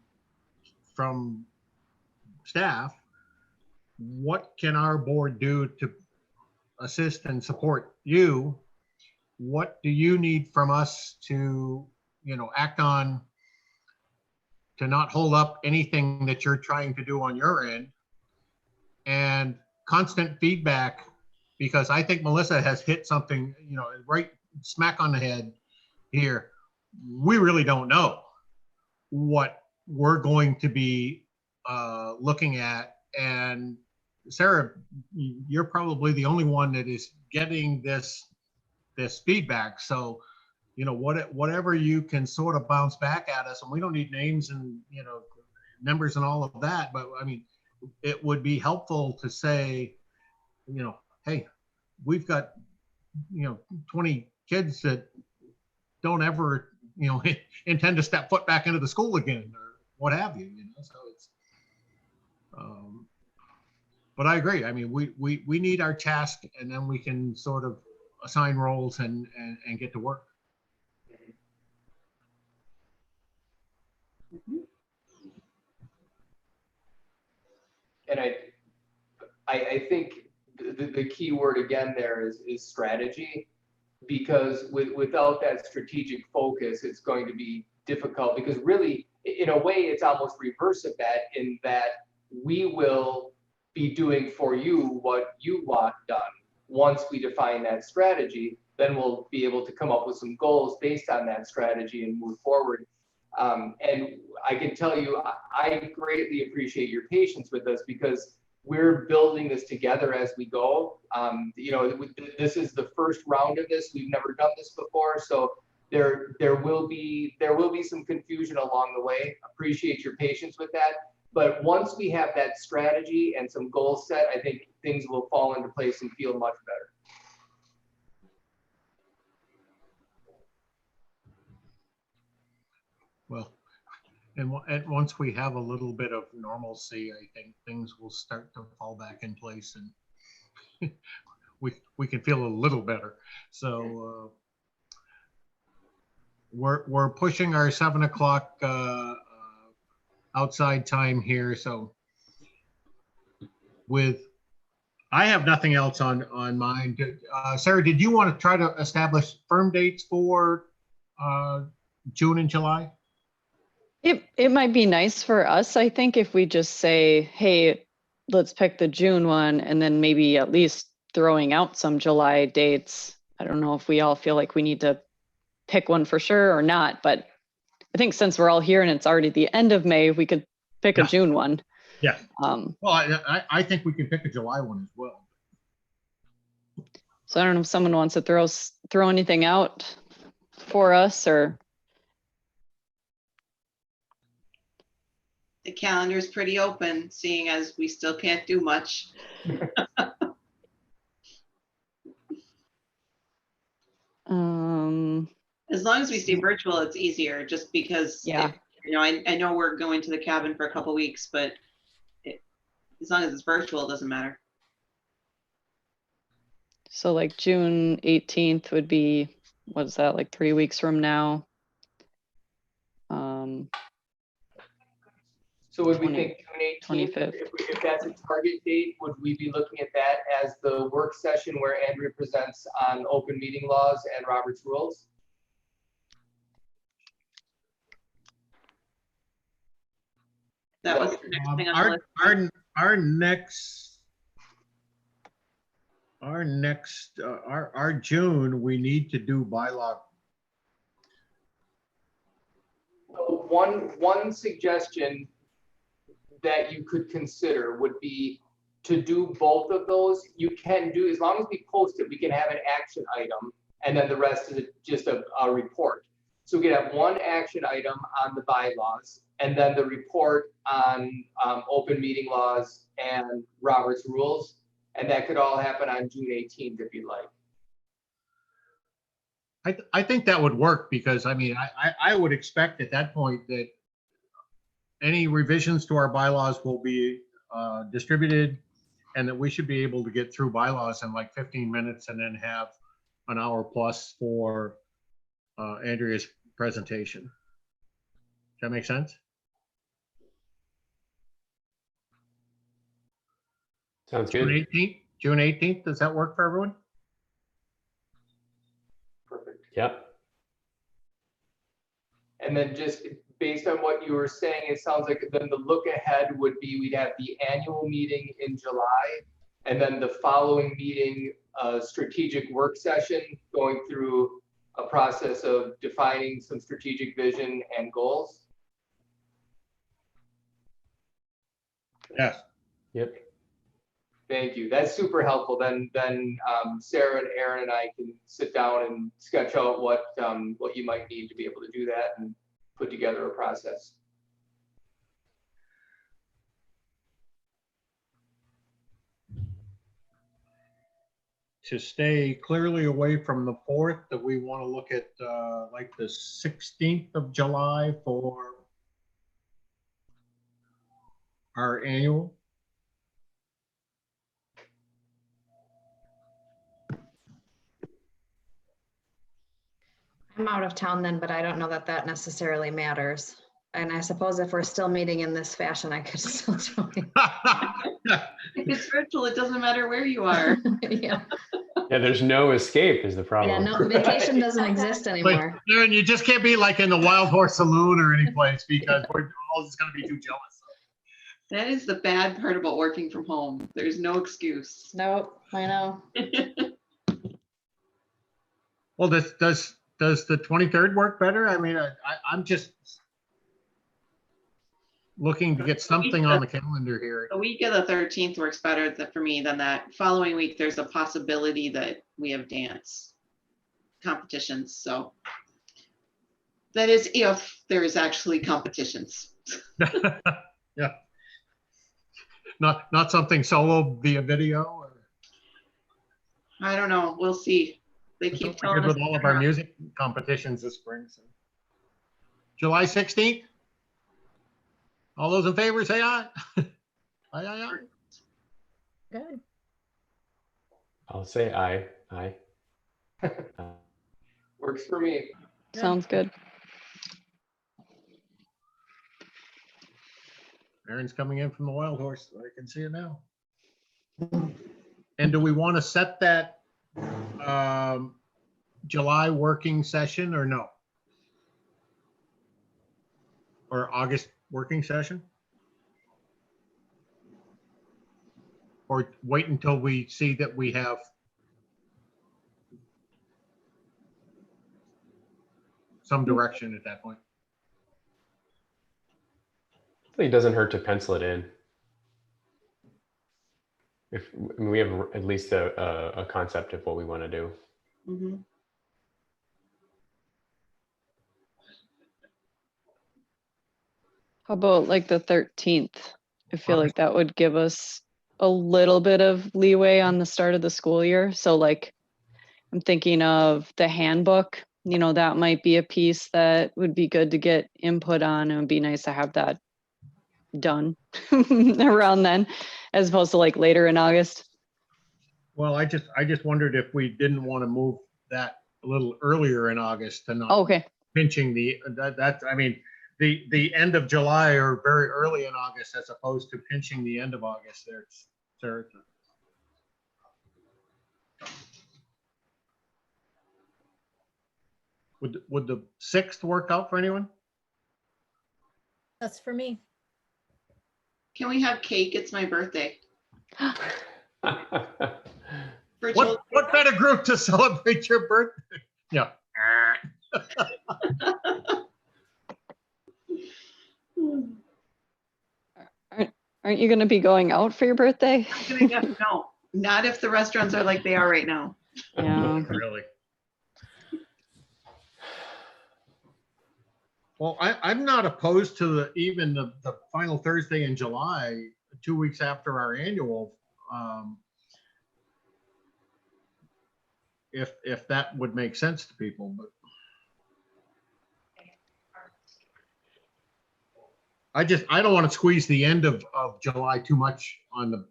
[SPEAKER 1] from staff, what can our board do to assist and support you? What do you need from us to, you know, act on, to not hold up anything that you're trying to do on your end? And constant feedback, because I think Melissa has hit something, you know, right smack on the head here. We really don't know what we're going to be looking at. And Sarah, you're probably the only one that is getting this feedback. So, you know, whatever you can sort of bounce back at us, and we don't need names and, you know, numbers and all of that, but I mean, it would be helpful to say, you know, hey, we've got, you know, 20 kids that don't ever, you know, intend to step foot back into the school again, or what have you, you know. So it's, but I agree. I mean, we need our task, and then we can sort of assign roles and get to work.
[SPEAKER 4] And I think the key word again there is strategy, because without that strategic focus, it's going to be difficult, because really, in a way, it's almost reverse of that, in that we will be doing for you what you want done. Once we define that strategy, then we'll be able to come up with some goals based on that strategy and move forward. And I can tell you, I greatly appreciate your patience with us, because we're building this together as we go. You know, this is the first round of this. We've never done this before, so there will be some confusion along the way. Appreciate your patience with that. But once we have that strategy and some goals set, I think things will fall into place and feel much better.
[SPEAKER 1] Well, and once we have a little bit of normalcy, I think things will start to fall back in place, and we can feel a little better. So we're pushing our 7 o'clock outside time here. So I have nothing else on mind. Sarah, did you want to try to establish firm dates for June and July?
[SPEAKER 2] It might be nice for us, I think, if we just say, hey, let's pick the June one, and then maybe at least throwing out some July dates. I don't know if we all feel like we need to pick one for sure or not, but I think since we're all here and it's already the end of May, we could pick a June one.
[SPEAKER 1] Yeah. Well, I think we can pick a July one as well.
[SPEAKER 2] So I don't know if someone wants to throw anything out for us, or.
[SPEAKER 6] The calendar is pretty open, seeing as we still can't do much. As long as we stay virtual, it's easier, just because,
[SPEAKER 2] yeah.
[SPEAKER 6] You know, I know we're going to the cabin for a couple weeks, but as long as it's virtual, it doesn't matter.
[SPEAKER 2] So like June 18th would be, what is that, like 3 weeks from now?
[SPEAKER 4] So would we think June 18th,
[SPEAKER 2] 25th.
[SPEAKER 4] if that's a target date, would we be looking at that as the work session where Andrea presents on open meeting laws and Robert's rules?
[SPEAKER 6] That was the next thing on the list.
[SPEAKER 1] Our June, we need to do bylaw.
[SPEAKER 4] One suggestion that you could consider would be to do both of those. You can do, as long as we post it, we can have an action item, and then the rest is just a report. So we could have one action item on the bylaws, and then the report on open meeting laws and Robert's rules. And that could all happen on June 18th if you'd like.
[SPEAKER 1] I think that would work, because I mean, I would expect at that point that any revisions to our bylaws will be distributed and that we should be able to get through bylaws in like 15 minutes and then have an hour plus for Andrea's presentation. Does that make sense?
[SPEAKER 8] Sounds
[SPEAKER 1] June
[SPEAKER 8] good.
[SPEAKER 1] 18th, June 18th, does that work for everyone?
[SPEAKER 4] Perfect.
[SPEAKER 8] Yep.
[SPEAKER 4] And then just based on what you were saying, it sounds like then the look ahead would be we'd have the annual meeting in July, and then the following meeting, a strategic work session going through a process of defining some strategic vision and goals.
[SPEAKER 1] Yes.
[SPEAKER 8] Yep.
[SPEAKER 4] Thank you. That's super helpful. Then Sarah and Aaron and I can sit down and sketch out what you might need to be able to do that and put together a process.
[SPEAKER 1] To stay clearly away from the 4th, that we want to look at like the 16th of July for our annual.
[SPEAKER 7] I'm out of town then, but I don't know that that necessarily matters. And I suppose if we're still meeting in this fashion, I could still join.
[SPEAKER 6] If it's virtual, it doesn't matter where you are.
[SPEAKER 7] Yeah,
[SPEAKER 8] Yeah, there's no escape is the
[SPEAKER 7] yeah,
[SPEAKER 8] problem.
[SPEAKER 7] no, vacation doesn't exist
[SPEAKER 1] Like,
[SPEAKER 7] anymore.
[SPEAKER 1] Aaron, you just can't be like in the Wild Horse Saloon or any place because we're all just going to be too jealous.
[SPEAKER 6] That is the bad part about working from home. There's no excuse.
[SPEAKER 7] Nope, I know.
[SPEAKER 1] Well, does the 23rd work better? I mean, I'm just looking to get something on the calendar here.
[SPEAKER 6] The week of the 13th works better for me than that. Following week, there's a possibility that we have dance competitions. So that is if there is actually competitions.
[SPEAKER 1] Yeah. Not something solo via video. Or
[SPEAKER 6] I don't know. We'll see. They
[SPEAKER 1] it's
[SPEAKER 6] keep
[SPEAKER 1] what we
[SPEAKER 6] telling
[SPEAKER 1] did
[SPEAKER 6] us.
[SPEAKER 1] with all of our music competitions this spring. So. July 16th. All those in favor say aye. Aye, aye, aye.
[SPEAKER 3] Good.
[SPEAKER 8] I'll say aye. Aye.
[SPEAKER 4] Works for me.
[SPEAKER 2] Sounds good.
[SPEAKER 1] Aaron's coming in from the Wild Horse. I can see it now. And do we want to set that July working session or no? Or August working session? Or wait until we see that we have some direction at that point?
[SPEAKER 8] It doesn't hurt to pencil it in. If I mean, we have at least a concept of what we want to do.
[SPEAKER 6] Mhm.
[SPEAKER 2] How about like the 13th? I feel like that would give us a little bit of leeway on the start of the school year. So like, I'm thinking of the handbook, you know, that might be a piece that would be good to get input on. It would be nice to have that done around then, as opposed to like later in August.
[SPEAKER 1] Well, I just wondered if we didn't want to move that a little earlier in August to not
[SPEAKER 2] Okay.
[SPEAKER 1] pinching I mean, the end of July or very early in August as opposed to pinching the end of August there. Sarah. Would the 6th work out for anyone?
[SPEAKER 3] That's for me.
[SPEAKER 6] Can we have cake? It's my birthday. For
[SPEAKER 1] What better group to celebrate your birthday? Yeah.
[SPEAKER 2] Aren't you going to be going out for your birthday?
[SPEAKER 6] No, not if the restaurants are like they are right now.
[SPEAKER 2] Yeah.
[SPEAKER 1] Really? Well, I'm not opposed to even the final Thursday in July, 2 weeks after our annual. If that would make sense to people, but I don't want to squeeze the end of July too much on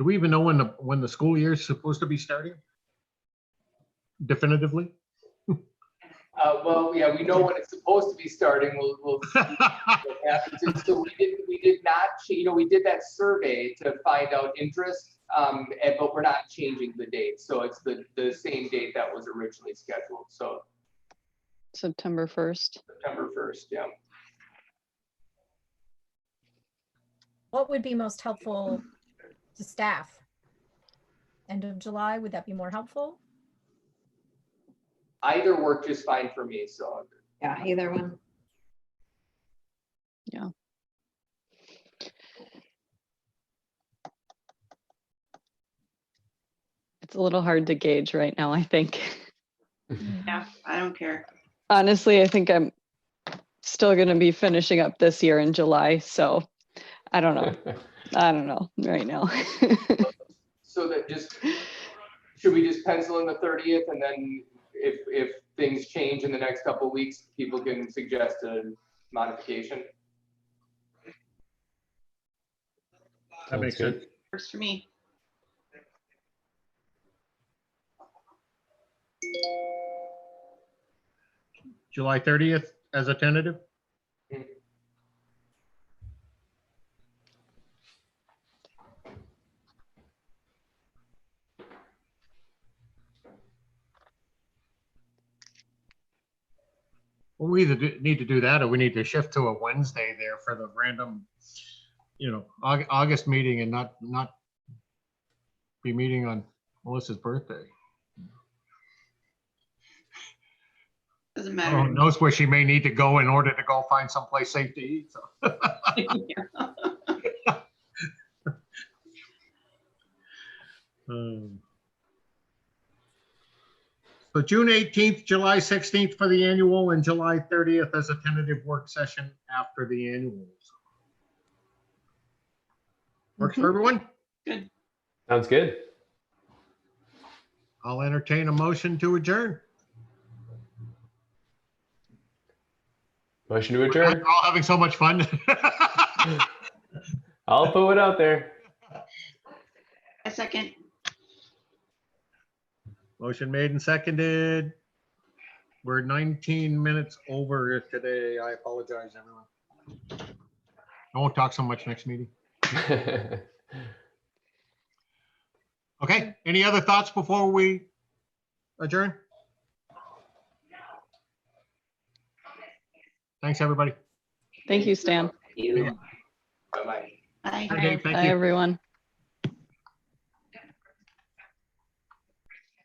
[SPEAKER 1] Do we even know when the school year is supposed to be starting? Definitively?
[SPEAKER 4] Well, yeah, we know when it's supposed to be starting. We'll see what happens. And so we did not, we did that survey to find out interest, but we're not changing the date. So it's the same date that was originally scheduled. So
[SPEAKER 2] September 1st.
[SPEAKER 4] September 1st, yeah.
[SPEAKER 3] What would be most helpful to staff? End of July, would that be more helpful?
[SPEAKER 4] Either worked just fine for me, so.
[SPEAKER 7] Yeah, either one.
[SPEAKER 2] Yeah. It's a little hard to gauge right now, I think.
[SPEAKER 6] Yeah, I don't care.
[SPEAKER 2] Honestly, I think I'm still going to be finishing up this year in July. So I don't know. I don't know right now.
[SPEAKER 4] So that should we just pencil in the 30th, and then if things change in the next couple of weeks, people can suggest a modification?
[SPEAKER 1] That makes sense.
[SPEAKER 6] Works for me.
[SPEAKER 1] July 30th as a tentative? Well, we either need to do that or we need to shift to a Wednesday there for the random, August meeting and not be meeting on Melissa's birthday.
[SPEAKER 6] Doesn't
[SPEAKER 1] Who
[SPEAKER 6] matter.
[SPEAKER 1] knows where she may need to go in order to go find someplace safe to eat. So. So June 18th, July 16th for the annual, and July 30th as a tentative work session after the annual. Works for everyone?
[SPEAKER 6] Good.
[SPEAKER 8] Sounds good.
[SPEAKER 1] I'll entertain a motion to adjourn.
[SPEAKER 8] Motion to adjourn.
[SPEAKER 1] We're all having so much fun.
[SPEAKER 8] I'll put it out there.
[SPEAKER 6] A second.
[SPEAKER 1] Motion made and seconded. We're 19 minutes over today. I apologize, everyone. I won't talk so much next meeting. Okay, any other thoughts before we adjourn? Thanks, everybody.
[SPEAKER 2] Thank you, Stan.
[SPEAKER 6] You.
[SPEAKER 4] Bye-bye.
[SPEAKER 6] Bye.
[SPEAKER 1] Hi, Dave. Thank
[SPEAKER 2] Bye,
[SPEAKER 1] you.
[SPEAKER 2] everyone.